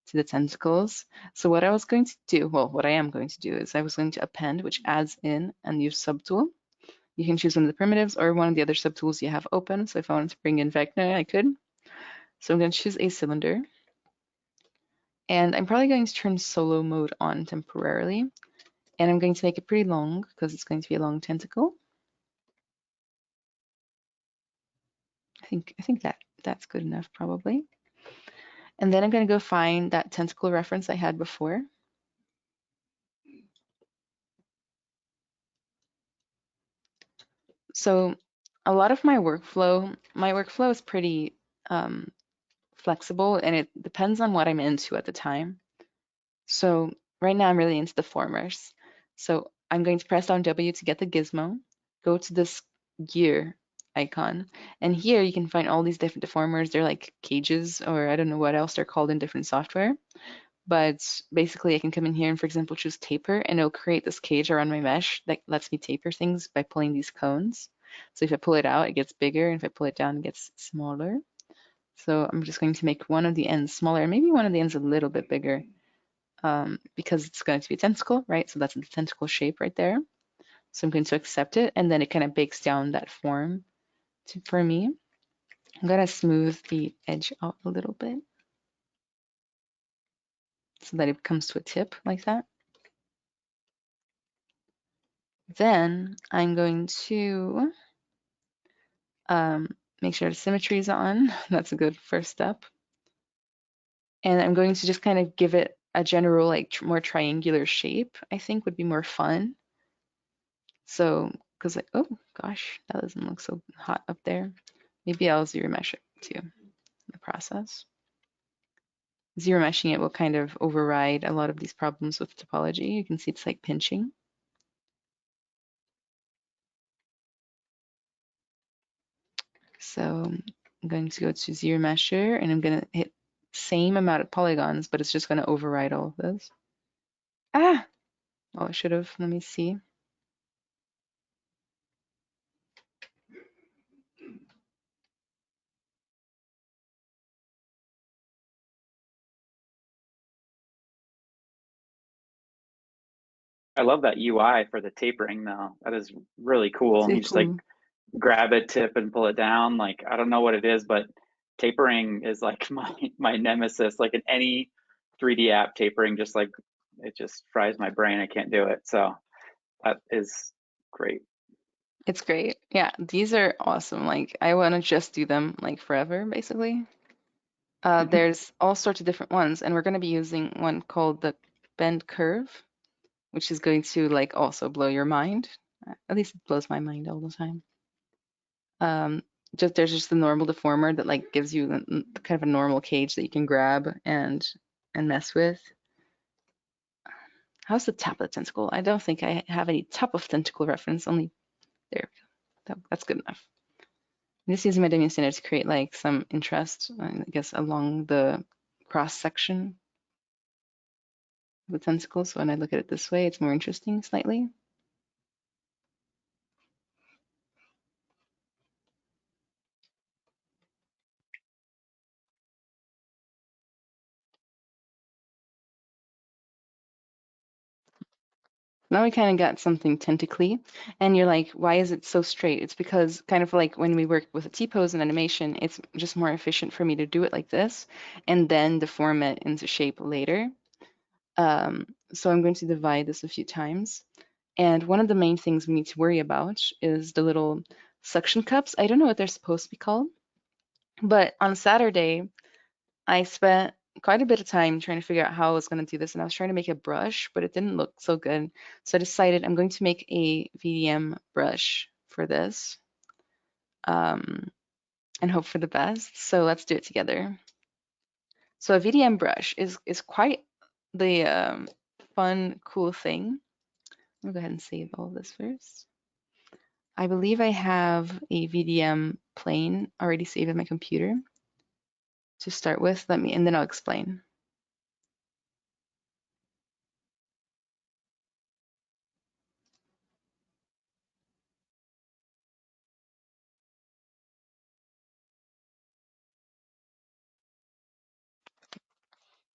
to the tentacles. So what I was going to do, well, what I am going to do is I was going to append, which adds in a new subtool. You can choose one of the primitives or one of the other subtools you have open. So if I wanted to bring in Vecna, I could. So I'm going to choose a cylinder. And I'm probably going to turn solo mode on temporarily. And I'm going to make it pretty long because it's going to be a long tentacle. I think that's good enough probably. And then I'm going to go find that tentacle reference I had before. So a lot of my workflow is pretty flexible, and it depends on what I'm into at the time. So right now I'm really into deformers. So I'm going to press down W to get the gizmo, go to this gear icon, and here you can find all these different deformers. They're like cages, or I don't know what else they're called in different software. But basically I can come in here and, for example, choose taper, and it'll create this cage around my mesh that lets me taper things by pulling these cones. So if I pull it out, it gets bigger, and if I pull it down, it gets smaller. So I'm just going to make one of the ends smaller, and maybe one of the ends a little bit bigger, because it's going to be a tentacle, right? So that's the tentacle shape right there. So I'm going to accept it, and then it kind of bakes down that form for me. I'm going to smooth the edge out a little bit so that it comes to a tip like that. Then I'm going to make sure the symmetry is on. That's a good first step. And I'm going to just kind of give it a general, like, more triangular shape, I think would be more fun. So, because like, oh gosh, that doesn't look so hot up there. Maybe I'll ZBrush it too in the process. ZBrushing it will kind of override a lot of these problems with topology. You can see it's like pinching. So I'm going to go to ZBrusher, and I'm going to hit same amount of polygons, but it's just going to override all of this. Ah! Oh, I should have. Let me see. I love that UI for the tapering though. That is really cool. You just like grab it, tip, and pull it down. Like, I don't know what it is, but tapering is like my nemesis. Like in any 3D app, tapering just like, it just fries my brain. I can't do it. So that is great. It's great. Yeah, these are awesome. Like, I want to just do them like forever, basically. There's all sorts of different ones, and we're going to be using one called the bend curve, which is going to like also blow your mind. At least it blows my mind all the time. There's just the normal deformer that like gives you kind of a normal cage that you can grab and mess with. How's the top of the tentacle? I don't think I have any top of tentacle reference. Only there. That's good enough. I'm just using my DamStandard to create like some interest, I guess, along the cross section of the tentacle. So when I look at it this way, it's more interesting slightly. Now we kind of got something tentacly, and you're like, why is it so straight? It's because kind of like when we work with a T-pose and animation, it's just more efficient for me to do it like this and then deform it into shape later. So I'm going to divide this a few times. And one of the main things we need to worry about is the little suction cups. I don't know what they're supposed to be called, but on Saturday, I spent quite a bit of time trying to figure out how I was going to do this, and I was trying to make a brush, but it didn't look so good. So I decided I'm going to make a VDM brush for this, and hope for the best. So let's do it together. So a VDM brush is quite the fun, cool thing. I'll go ahead and save all of this first. I believe I have a VDM plane already saved on my computer. To start with, and then I'll explain.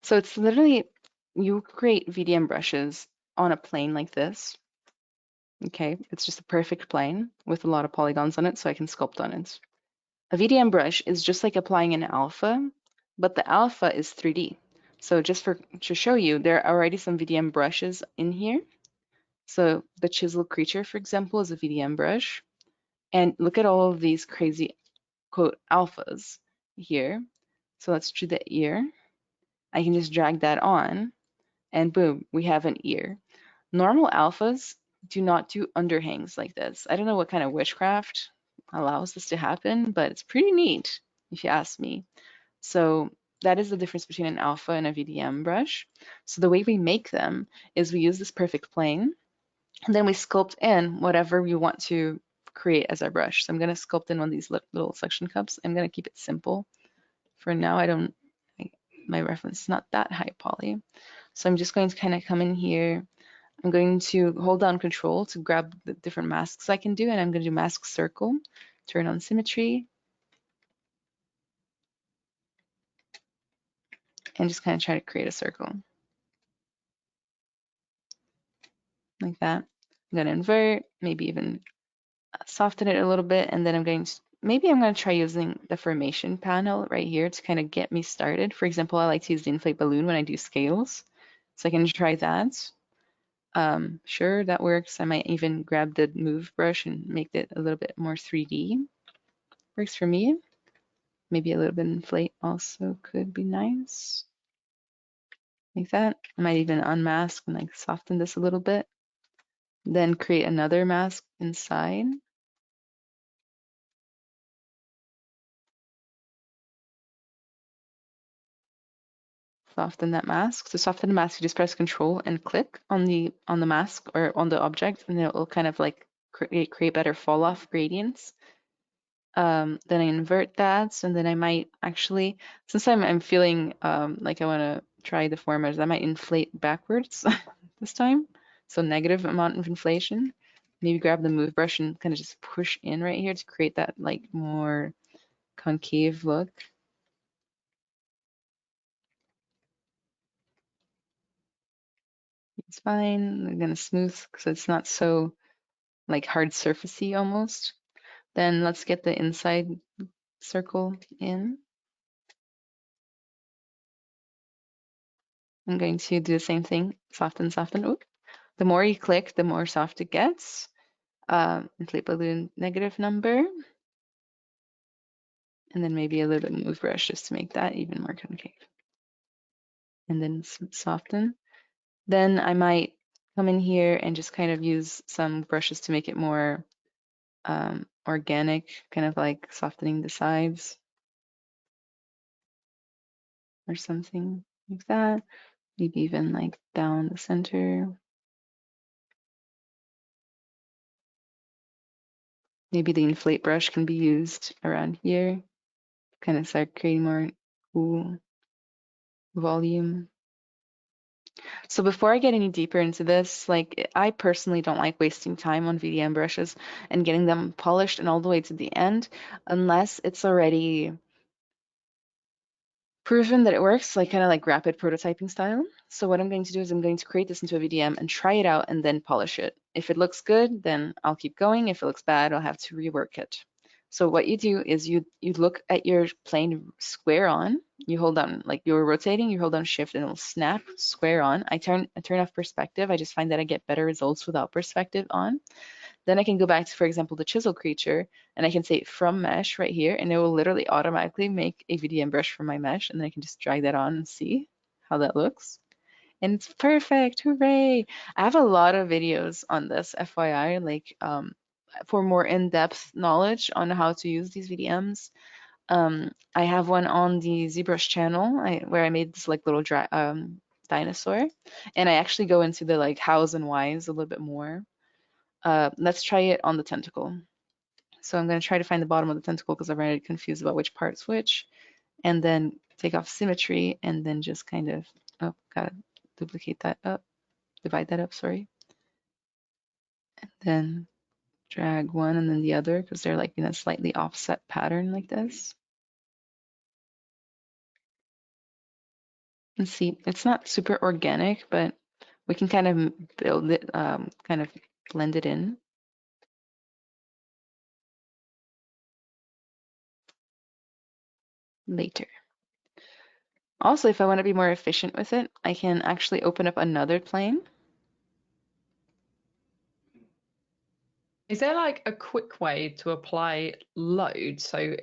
So it's literally, you create VDM brushes on a plane like this. Okay, it's just a perfect plane with a lot of polygons on it, so I can sculpt on it. A VDM brush is just like applying an alpha, but the alpha is 3D. So just to show you, there are already some VDM brushes in here. So the chisel creature, for example, is a VDM brush. And look at all of these crazy, quote, alphas here. So let's do the ear. I can just drag that on, and boom, we have an ear. Normal alphas do not do underhangs like this. I don't know what kind of witchcraft allows this to happen, but it's pretty neat, if you ask me. So that is the difference between an alpha and a VDM brush. So the way we make them is we use this perfect plane, and then we sculpt in whatever we want to create as our brush. So I'm going to sculpt in one of these little suction cups. I'm going to keep it simple. For now, my reference is not that high poly. So I'm just going to kind of come in here. I'm going to hold down Control to grab the different masks I can do, and I'm going to do mask circle, turn on symmetry, and just kind of try to create a circle like that. I'm going to invert, maybe even soften it a little bit, and then I'm going to try using the formation panel right here to kind of get me started. For example, I like to use the inflate balloon when I do scales, so I can try that. Sure, that works. I might even grab the move brush and make it a little bit more 3D. Works for me. Maybe a little bit inflate also could be nice. Like that. I might even unmask and like soften this a little bit. Then create another mask inside. Soften that mask. To soften the mask, you just press Control and click on the mask or on the object, and it will kind of like create better fall off gradients. Then I invert that, and then I might actually, since I'm feeling like I want to try deformers, I might inflate backwards this time. So negative amount of inflation. Maybe grab the move brush and kind of just push in right here to create that like more concave look. It's fine. I'm gonna smooth because it's not so like hard surfacey almost. Then let's get the inside circle in. I'm going to do the same thing, soften, soften. Ooh. The more you click, the more soft it gets. Inflate balloon negative number. And then maybe a little bit move brush just to make that even more concave. And then soften. Then I might come in here and just kind of use some brushes to make it more organic, kind of like softening the sides or something like that. Maybe even like down the center. Maybe the inflate brush can be used around here. Kind of start creating more cool volume. So before I get any deeper into this, like I personally don't like wasting time on VDM brushes and getting them polished and all the way to the end unless it's already proven that it works, like kind of like rapid prototyping style. So what I'm going to do is I'm going to create this into a VDM and try it out and then polish it. If it looks good, then I'll keep going. If it looks bad, I'll have to rework it. So what you do is you look at your plane square on, you hold down, like you're rotating, you hold down shift and it'll snap square on. I turn off perspective. I just find that I get better results without perspective on. Then I can go back to, for example, the chisel creature, and I can say from mesh right here, and it will literally automatically make a VDM brush from my mesh, and then I can just drag that on and see how that looks. And it's perfect, hooray! I have a lot of videos on this, FYI, like for more in-depth knowledge on how to use these VDMs. I have one on the ZBrush channel where I made this like little dinosaur, and I actually go into the like hows and whys a little bit more. Let's try it on the tentacle. So I'm going to try to find the bottom of the tentacle because I'm already confused about which part's which. And then take off symmetry and then just kind of, oh, gotta duplicate that up, divide that up, sorry. And then drag one and then the other because they're like in a slightly offset pattern like this. And see, it's not super organic, but we can kind of build it, kind of blend it in. Later. Also, if I want to be more efficient with it, I can actually open up another plane. Is there like a quick way to apply load? So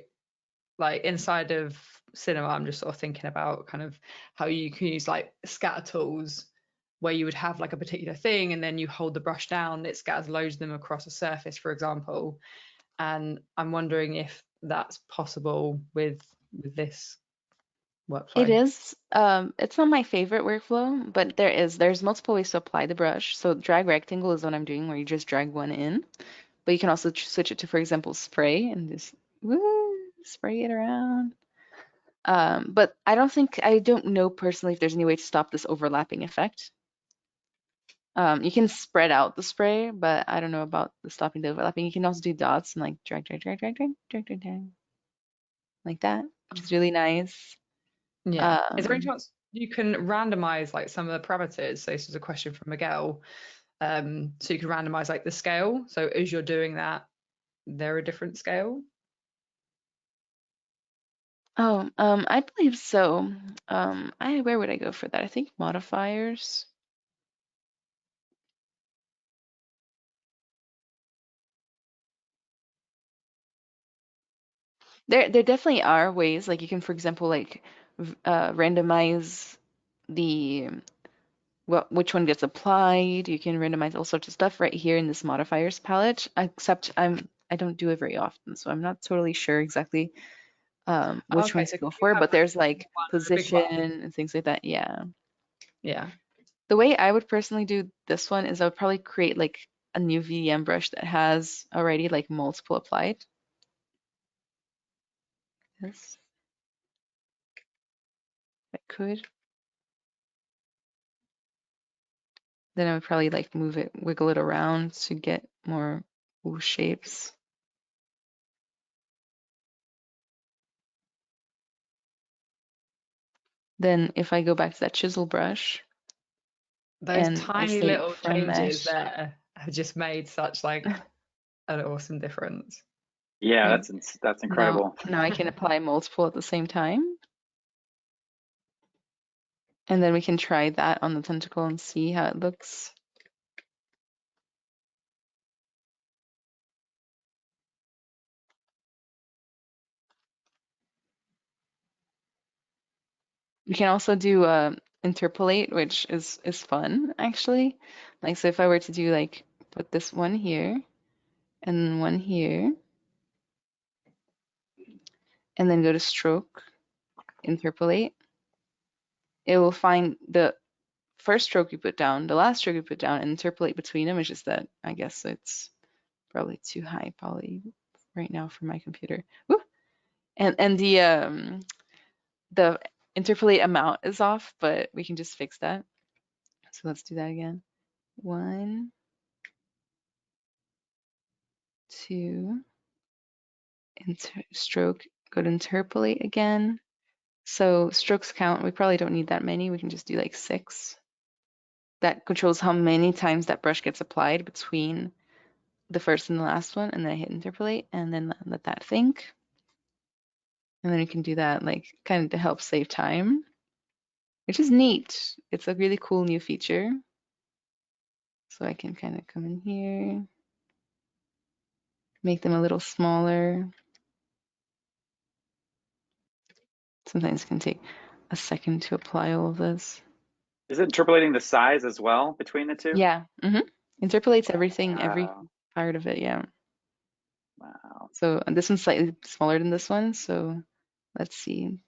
like inside of Cinema, I'm just sort of thinking about kind of how you can use like scatter tools where you would have like a particular thing and then you hold the brush down, it scatters loads of them across a surface, for example. And I'm wondering if that's possible with this workflow. It is. It's not my favorite workflow, but there's multiple ways to apply the brush. So drag rectangle is what I'm doing, where you just drag one in. But you can also switch it to, for example, spray and just woo, spray it around. But I don't know personally if there's any way to stop this overlapping effect. You can spread out the spray, but I don't know about the stopping the overlapping. You can also do dots and like drag, like that, which is really nice. Yeah. Is there any chance you can randomize like some of the parameters? So this is a question from Miguel. So you can randomize like the scale. So as you're doing that, they're a different scale. Oh, I believe so. Where would I go for that? I think modifiers. There definitely are ways, like you can, for example, like randomize the which one gets applied. You can randomize all sorts of stuff right here in this modifiers palette. Except I don't do it very often, so I'm not totally sure exactly which Okay, ones so to go you for. have But there's like a big position one. and things like that. Yeah. Yeah. The way I would personally do this one is I would probably create like a new VDM brush that has already like multiple applied. Yes, I could. Then I would probably like move it, wiggle it around to get more cool shapes. Then if I go back to that chisel brush Those and I tiny say little from changes mesh, there have just made such like an awesome difference. Yeah, and that's incredible. now I can apply multiple at the same time. And then we can try that on the tentacle and see how it looks. You can also do interpolate, which is fun actually. Like, so if I were to do like put this one here and then one here, and then go to stroke, interpolate, it will find the first stroke you put down, the last stroke you put down, and interpolate between them. It's just that I guess it's probably too high poly right now for my computer. Woo! And the interpolate amount is off, but we can just fix that. So let's do that again. 1, 2, stroke, go to interpolate again. So strokes count, we probably don't need that many. We can just do like 6. That controls how many times that brush gets applied between the first and the last one, and then I hit interpolate, and then let that think. And then you can do that like kind of to help save time, which is neat. It's a really cool new feature. So I can kind of come in here, make them a little smaller. Sometimes it can take a second to apply all of this. Is it interpolating the size as well between the two? Yeah, interpolates everything, every Wow. part of it, yeah. Wow. So this one's slightly smaller than this one, so let's see.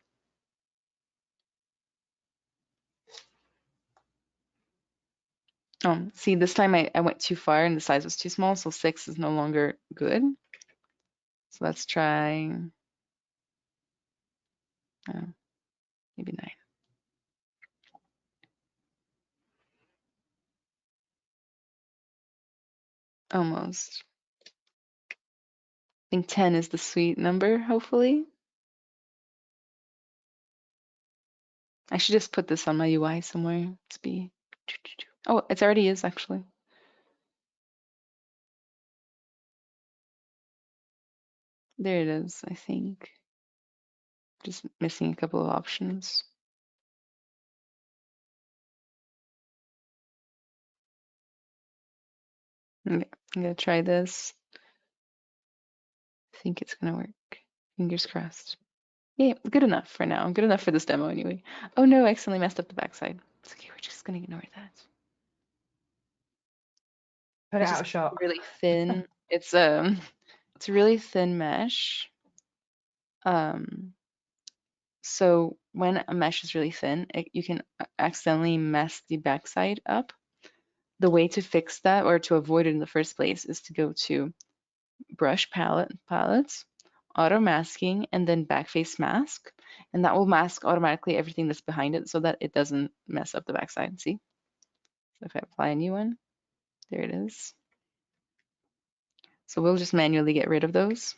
Oh, see, this time I went too far and the size was too small, so 6 is no longer good. So let's try maybe 9. Almost. I think 10 is the sweet number, hopefully. I should just put this on my UI somewhere. Let's be. Oh, it already is actually. There it is, I think. Just missing a couple of options. Okay, I'm gonna try this. I think it's gonna work. Fingers crossed. Yeah, good enough for now. Good enough for this demo anyway. Oh no, I accidentally messed up the backside. It's okay, we're just gonna ignore that. Put it It's out just of shot. really thin. It's a really thin mesh. So when a mesh is really thin, you can accidentally mess the backside up. The way to fix that or to avoid it in the first place is to go to brush palettes, auto masking, and then backface mask. And that will mask automatically everything that's behind it so that it doesn't mess up the backside. See? So if I apply a new one, there it is. So we'll just manually get rid of those.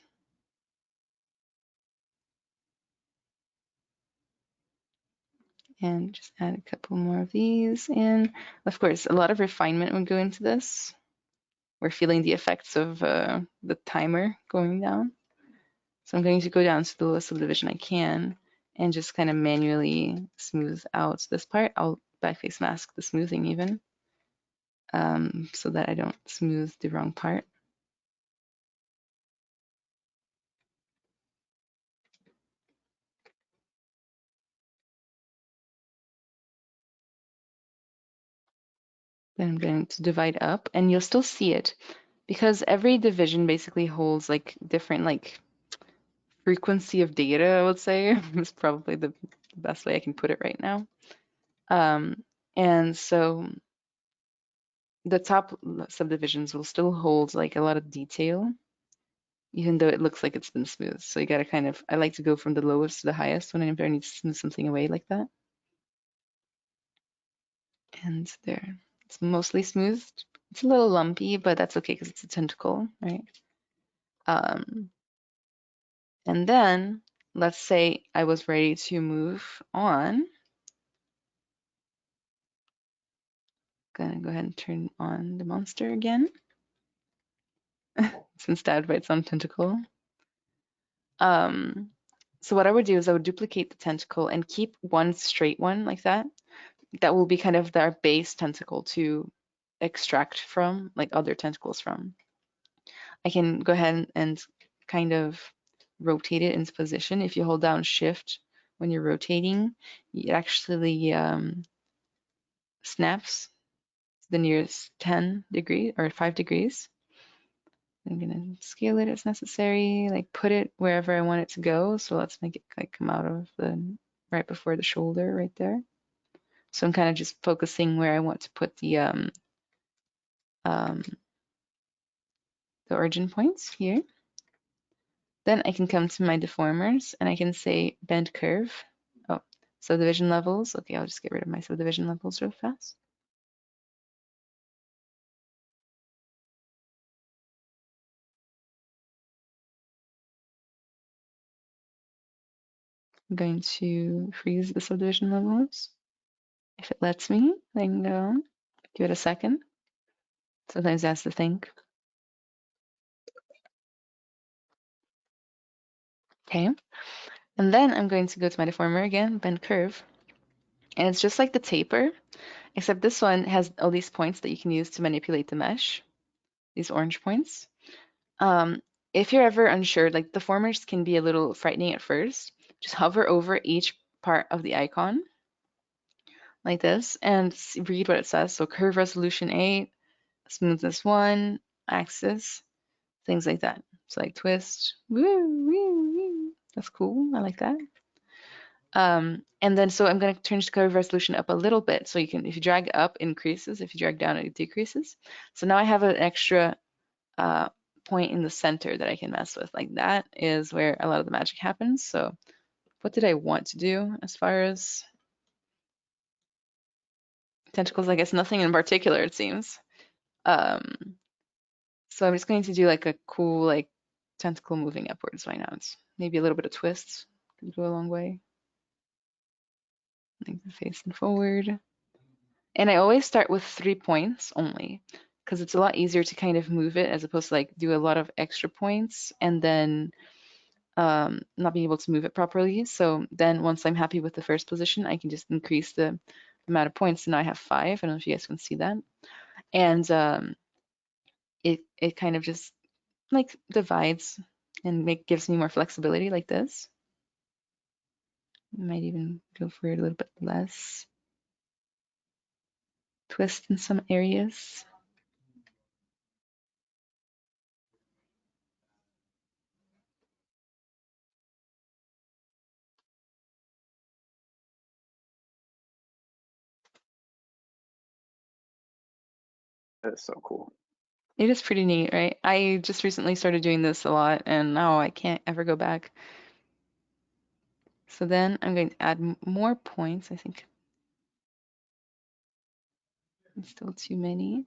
And just add a couple more of these in. Of course, a lot of refinement would go into this. We're feeling the effects of the timer going down. So I'm going to go down to the lowest subdivision I can and just kind of manually smooth out this part. I'll backface mask the smoothing even so that I don't smooth the wrong part. Then I'm going to divide up and you'll still see it because every division basically holds like different like frequency of data, I would say is probably the best way I can put it right now. And so the top subdivisions will still hold like a lot of detail, even though it looks like it's been smooth. So you gotta kind of, I like to go from the lowest to the highest whenever I need to smooth something away like that. And there, it's mostly smoothed. It's a little lumpy, but that's okay because it's a tentacle, right? And then let's say I was ready to move on. Gonna go ahead and turn on the monster again. It's been stabbed by its own tentacle. So what I would do is I would duplicate the tentacle and keep one straight one like that. That will be kind of their base tentacle to extract from, like other tentacles from. I can go ahead and kind of rotate it into position. If you hold down Shift when you're rotating, it actually snaps to the nearest 10 degree or 5 degrees. I'm gonna scale it as necessary, like put it wherever I want it to go. So let's make it like come out of the right before the shoulder right there. So I'm kind of just focusing where I want to put the origin points here. Then I can come to my deformers and I can say bend curve. Oh, subdivision levels. Okay, I'll just get rid of my subdivision levels real fast. I'm going to freeze the subdivision levels. If it lets me, then go. Give it a second. Sometimes it has to think. Okay. And then I'm going to go to my deformer again, bend curve. And it's just like the taper, except this one has all these points that you can use to manipulate the mesh, these orange points. If you're ever unsure, like deformers can be a little frightening at first, just hover over each part of the icon like this and read what it says. So curve resolution 8, smoothness 1, axis, things like that. So like twist, woo, woo, woo. That's cool. I like that. And then so I'm going to turn the curve resolution up a little bit. So you can, if you drag up, increases. If you drag down, it decreases. So now I have an extra point in the center that I can mess with. Like that is where a lot of the magic happens. So what did I want to do as far as tentacles? I guess nothing in particular, it seems. So I'm just going to do like a cool like tentacle moving upwards right now. It's maybe a little bit of twists could go a long way. Like facing forward. And I always start with 3 points only because it's a lot easier to kind of move it as opposed to like do a lot of extra points and then not being able to move it properly. So then once I'm happy with the first position, I can just increase the amount of points. So now I have 5. I don't know if you guys can see that. And it kind of just like divides and gives me more flexibility like this. Might even go for it a little bit less. Twist in some areas. That is so cool. It is pretty neat, right? I just recently started doing this a lot and now I can't ever go back. So then I'm going to add more points. I think it's still too many.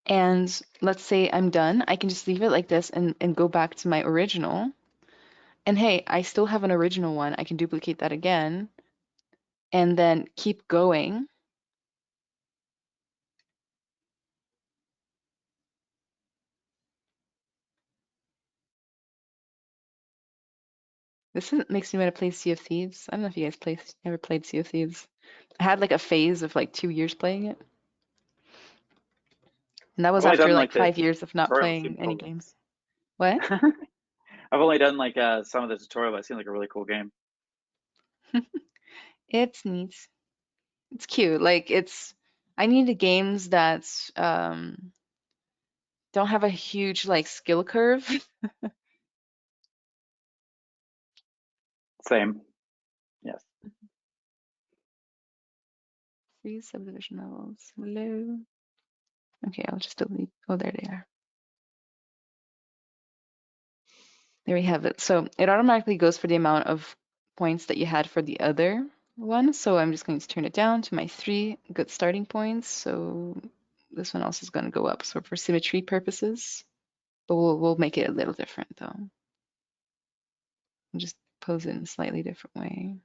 And let's say I'm done. I can just leave it like this and go back to my original. And hey, I still have an original one. I can duplicate that again and then keep going. This makes me want to play Sea of Thieves. I don't know if you guys ever played Sea of Thieves. I had like a phase of like 2 years playing it. And that was I've only after done like like the 5 years of not tutorial. playing Seemed any cool. games. What? I've only done like some of the tutorial, but it seemed like a really cool game. It's neat. It's cute. Like I need games that don't have a huge like skill curve. Same. Yes. Free subdivision levels. Hello. Okay, I'll just delete. Oh, there they are. There we have it. So it automatically goes for the amount of points that you had for the other one. So I'm just going to turn it down to my 3 good starting points. So this one also is going to go up. So for symmetry purposes, but we'll make it a little different though. I'll just pose it in a slightly different way.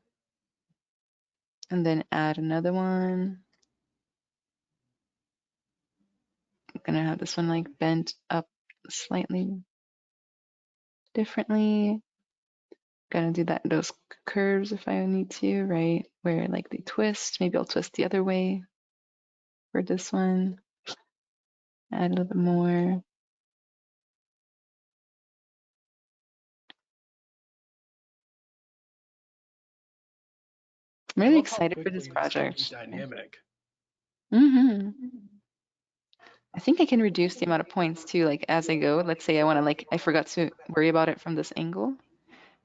And then add another one. I'm gonna have this one like bent up slightly differently. Gonna do those curves if I need to, right? Where like they twist. Maybe I'll twist the other way for this one. Add a little bit more. I'm I really love how excited for this quickly this can be project. dynamic. I think I can reduce the amount of points too, like as I go. Let's say I want to like, I forgot to worry about it from this angle.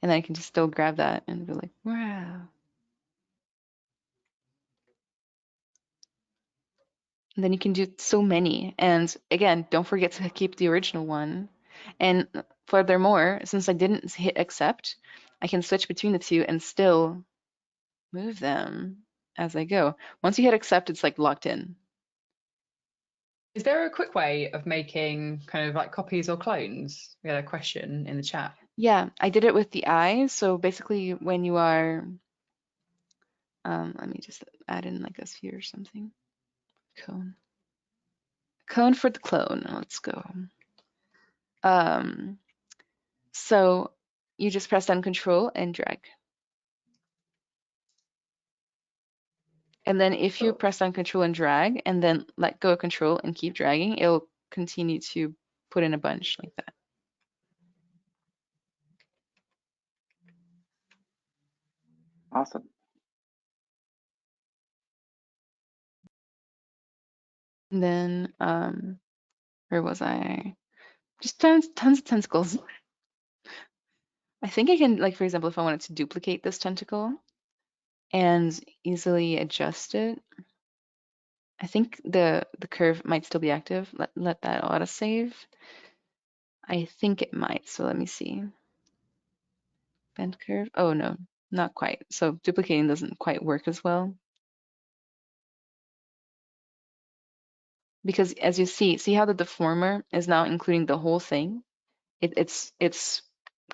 And then I can just still grab that and be like, wow. And then you can do so many. And again, don't forget to keep the original one. And furthermore, since I didn't hit accept, I can switch between the two and still move them as I go. Once you hit accept, it's like locked in. Is there a quick way of making kind of like copies or clones? We had a question in the chat. Yeah, I did it with the eye. So basically when you are, let me just add in like a sphere or something. Cone. Cone for the clone. Let's go. So you just press down Control and drag. And then if you press down Control and drag and then let go of Control and keep dragging, it'll continue to put in a bunch like that. Awesome. And then, where was I? Just tons of tentacles. I think I can, like, for example, if I wanted to duplicate this tentacle and easily adjust it, I think the curve might still be active. Let that autosave. I think it might, so let me see. Bend curve. Oh no, not quite. So duplicating doesn't quite work as well. Because as you see how the deformer is now including the whole thing? It's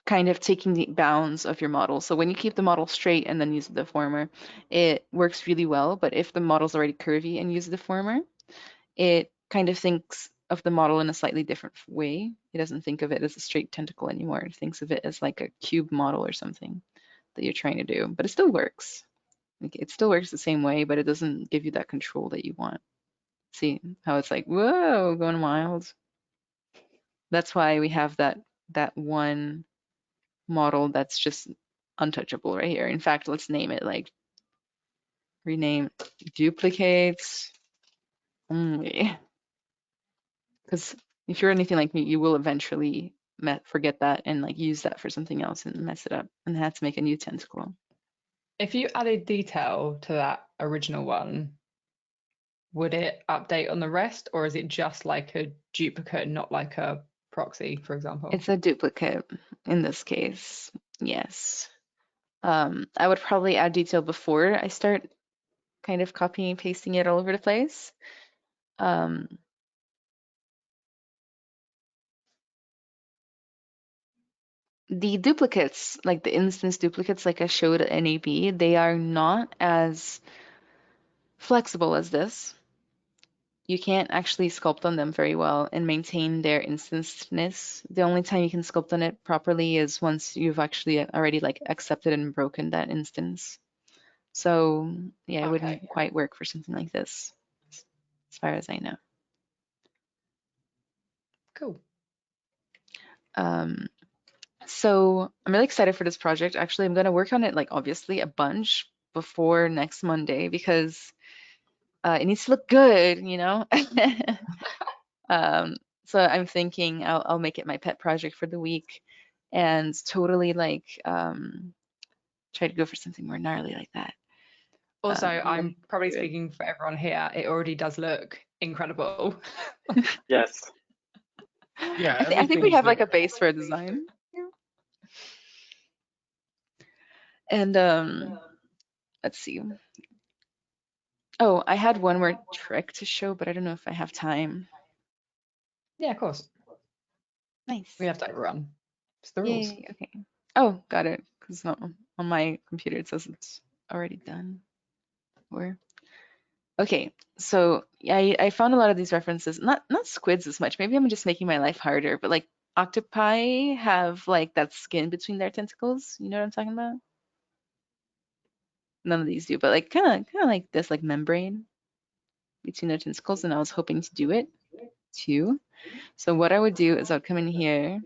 kind of taking the bounds of your model. So when you keep the model straight and then use the deformer, it works really well. But if the model's already curvy and use the deformer, it kind of thinks of the model in a slightly different way. It doesn't think of it as a straight tentacle anymore. It thinks of it as like a cube model or something that you're trying to do. But it still works. Like, it still works the same way, but it doesn't give you that control that you want. See how it's like, whoa, going wild. That's why we have that one model that's just untouchable right here. In fact, let's name it like rename duplicates only. Because if you're anything like me, you will eventually forget that and like use that for something else and mess it up and have to make a new tentacle. If you added detail to that original one, would it update on the rest, or is it just like a duplicate, not like a proxy, for example? It's a duplicate in this case. Yes. I would probably add detail before I start kind of copying and pasting it all over the place. The duplicates, like the instance duplicates, like I showed at NAB, they are not as flexible as this. You can't actually sculpt on them very well and maintain their instanceness. The only time you can sculpt on it properly is once you've actually already like accepted and broken that instance. So yeah, it wouldn't quite work for something like this, as far as I know. Cool. So I'm really excited for this project. Actually, I'm going to work on it like obviously a bunch before next Monday because it needs to look good, you know? So I'm thinking I'll make it my pet project for the week and totally like try to go for something more gnarly like that. Also, I'm probably speaking for everyone here. It already does look incredible. Yes. Yeah, I think we have like a there. base for a design. And let's see. Oh, I had one more trick to show, but I don't know if I have time. Yeah, of course. Nice. We have to overrun. It's the rules. Yay, okay. Oh, got it. Because on my computer it says it's already done. Or okay, so I found a lot of these references, not squids as much. Maybe I'm just making my life harder, but like octopi have like that skin between their tentacles. You know what I'm talking about? None of these do, but like kind of like this like membrane between their tentacles, and I was hoping to do it too. So what I would do is I would come in here,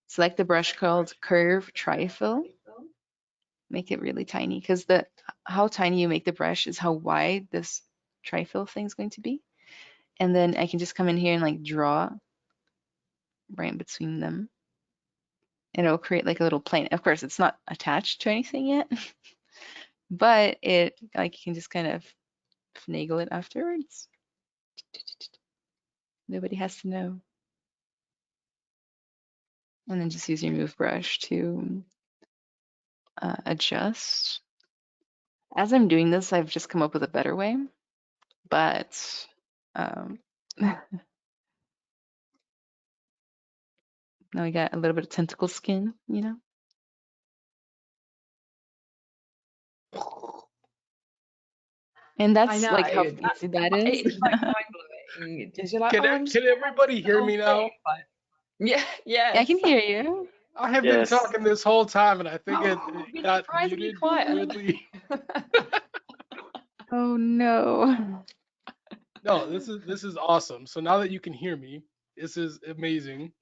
select the brush called Curve Trifill, make it really tiny, because how tiny you make the brush is how wide this trifill thing is going to be. And then I can just come in here and like draw right in between them. And it'll create like a little plane. Of course, it's not attached to anything yet, but it like you can just kind of finagle it afterwards. Nobody has to know. And then just use your move brush to adjust. As I'm doing this, I've just come up with a better way, but now we got a little bit of tentacle skin, you know? And that's like how easy that is. It's like mind-blowing. Just you're like, Can everybody hear me now? Yeah, yeah. I can hear you. I have been talking this whole time, and I think it got surprisingly muted quiet. weirdly. Oh no. No, this is awesome. So now that you can hear me, this is amazing.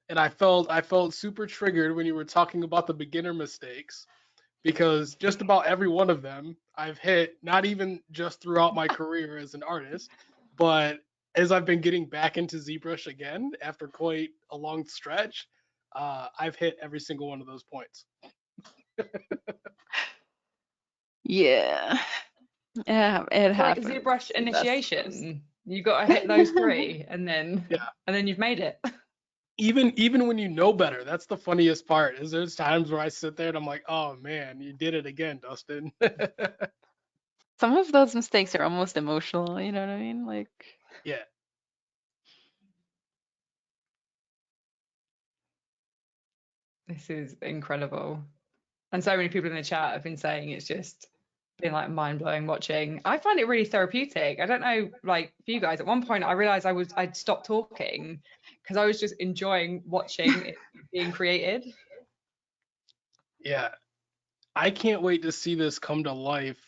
And I felt super triggered when you were talking about the beginner mistakes, because just about every one of them I've hit, not even just throughout my career as an artist, but as I've been getting back into ZBrush again after quite a long stretch, I've hit every single one of those points. Yeah. Yeah, it happens. Like ZBrush initiation. You got to hit those three, and then you've made it. Even when you know better, that's the funniest part. Is there's times where I sit there and I'm like, oh man, you did it again, Dustin. Some of those mistakes are almost emotional, you know what I mean? Like, yeah. This is incredible. And so many people in the chat have been saying it's just been like mind-blowing watching. I find it really therapeutic. I don't know, like for you guys, at one point I realized I'd stopped talking because I was just enjoying watching it being created. Yeah. I can't wait to see this come to life,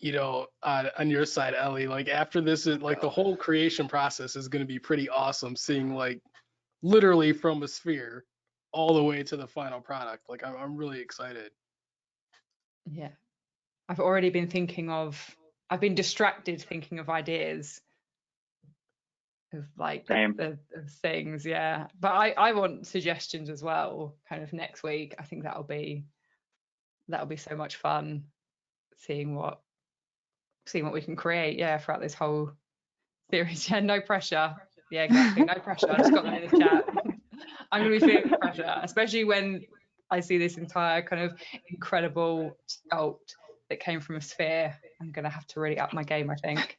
you know, on your side, Ellie. Like after this is like the whole creation process is going to be pretty awesome, seeing like literally from a sphere all the way to the final product. Like I'm really excited. Yeah. I've already been I've been distracted thinking of ideas of like the things, yeah. But I want suggestions as well, kind of next week. I think that'll be so much fun, seeing what seeing what we can create, yeah, throughout this whole series. Yeah, no pressure. Yeah, exactly. No pressure. I just got that in the chat. I'm gonna be feeling the pressure, especially when I see this entire kind of incredible sculpt that came from a sphere. I'm gonna have to really up my game, I think.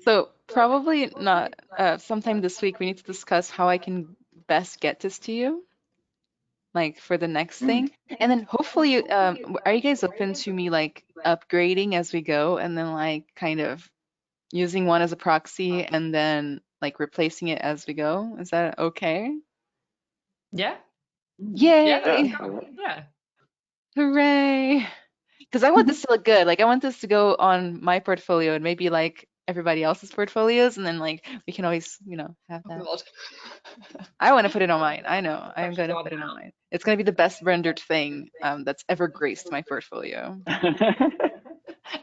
So probably not. Sometime this week we need to discuss how I can best get this to you, like for the next thing. And then hopefully, are you guys open to me like upgrading as we go, and then like kind of using one as a proxy and then like replacing it as we go? Is that okay? Yeah. Yay! Yeah. Hooray! Because I want this to look good. Like I want this to go on my portfolio and maybe like everybody else's portfolios, and then like we can always, have that. God. I want to put it on mine. I know. I'm going to put it on mine. It's going to be the best rendered thing that's ever graced my portfolio.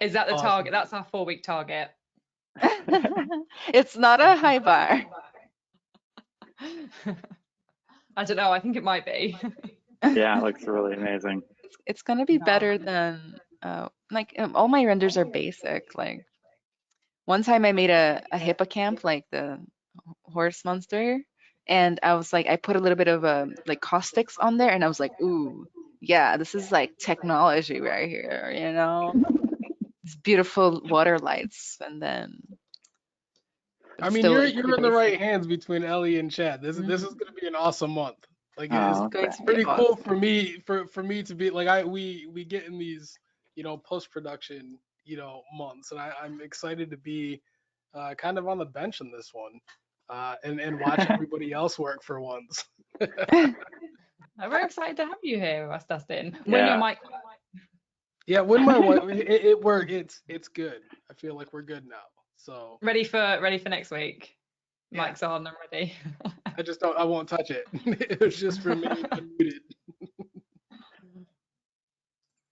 Is that the Awesome. target? That's our 4-week target. It's not a high bar. I don't know. I think it might be. Yeah, it looks really amazing. It's going to be better than all my renders are basic. Like one time I made a hippocamp, like the horse monster, and I was like, I put a little bit of like caustics on there, and I was like, ooh, yeah, this is like technology right here, These beautiful water lights, and then. I mean, you're in the right hands between Ellie and Chad. This is going to be an awesome month. Like it's pretty cool for me to be like we get in these post production months, and I'm excited to be kind of on the bench in this one and watch everybody else work for once. I'm very excited to have you here with us, Dustin. When your mic. Yeah, when my wife it worked. It's good. I feel like we're good now. So ready for next week. Yeah. Mic's on. I'm ready. I won't touch it. It was just for me unmuted.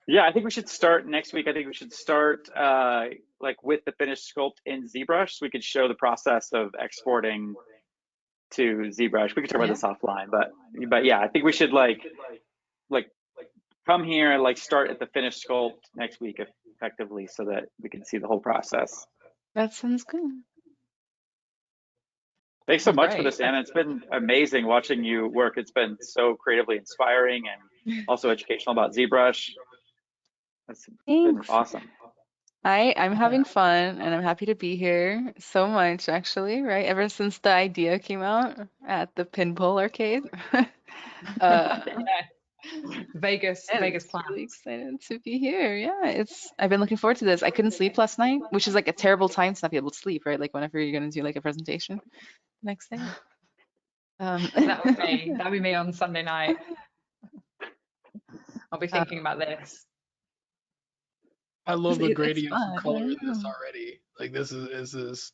Yeah, I think we should start next week. I think we should start like with the finished sculpt in ZBrush, so we could show the process of exporting to ZBrush. We could talk about this offline, but yeah, I think we should like come here and like start at the finished sculpt next week effectively, so that we can see the whole process. That sounds good. Thanks so much for this, Anna. It's been amazing watching you work. It's been so creatively inspiring and also educational about ZBrush. It's been awesome. I'm having fun, and I'm happy to be here so much, actually, right? Ever since the idea came out at the Pinball Arcade. Vegas plan. Really excited to be here. Yeah, I've been looking forward to this. I couldn't sleep last night, which is like a terrible time to not be able to sleep, right? Like whenever you're gonna do like a presentation next day. That'll be me on Sunday night. I'll be thinking about this. I love the gradients of color in this already. Like this is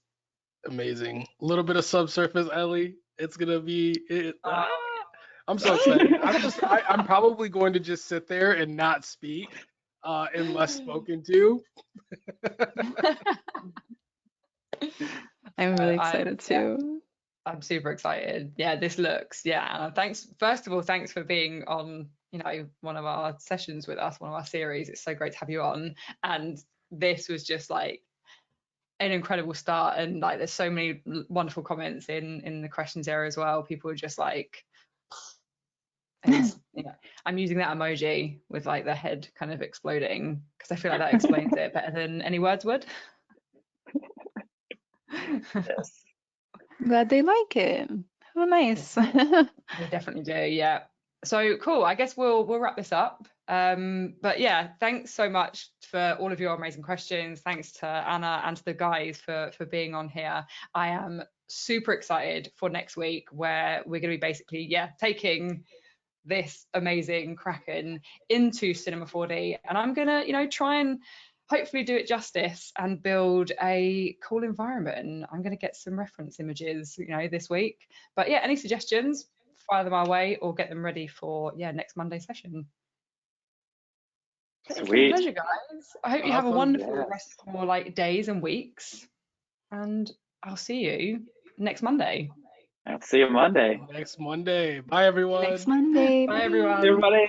amazing. A little bit of subsurface, Ellie. It's gonna be I'm so excited. I'm probably going to just sit there and not speak unless spoken to. I'm really excited too. Yeah, I'm super excited. Yeah, this looks, thanks. First of all, thanks for being on, one of our sessions with us, one of our series. It's so great to have you on. And this was just like an incredible start. And like, there's so many wonderful comments in the questions area as well. People are just like, I'm using that emoji with like the head kind of exploding because I feel like that explains it better than any words would. Yes. Glad they like it. Oh, nice. They definitely do. Yeah. So cool. I guess we'll wrap this up. But yeah, thanks so much for all of your amazing questions. Thanks to Anna and to the guys for being on here. I am super excited for next week, where we're going to be basically taking this amazing Kraken into Cinema 4D, and I'm gonna try and hopefully do it justice and build a cool environment. I'm gonna get some reference images this week, but yeah, any suggestions, fire them our way or get them ready for next Monday session. Sweet. It's been a pleasure, guys. I hope you have a wonderful rest of your like days and weeks, and I'll see you next Monday. I'll see you Monday. Next Monday. Bye, everyone. Next Monday. Bye, everyone. Everybody.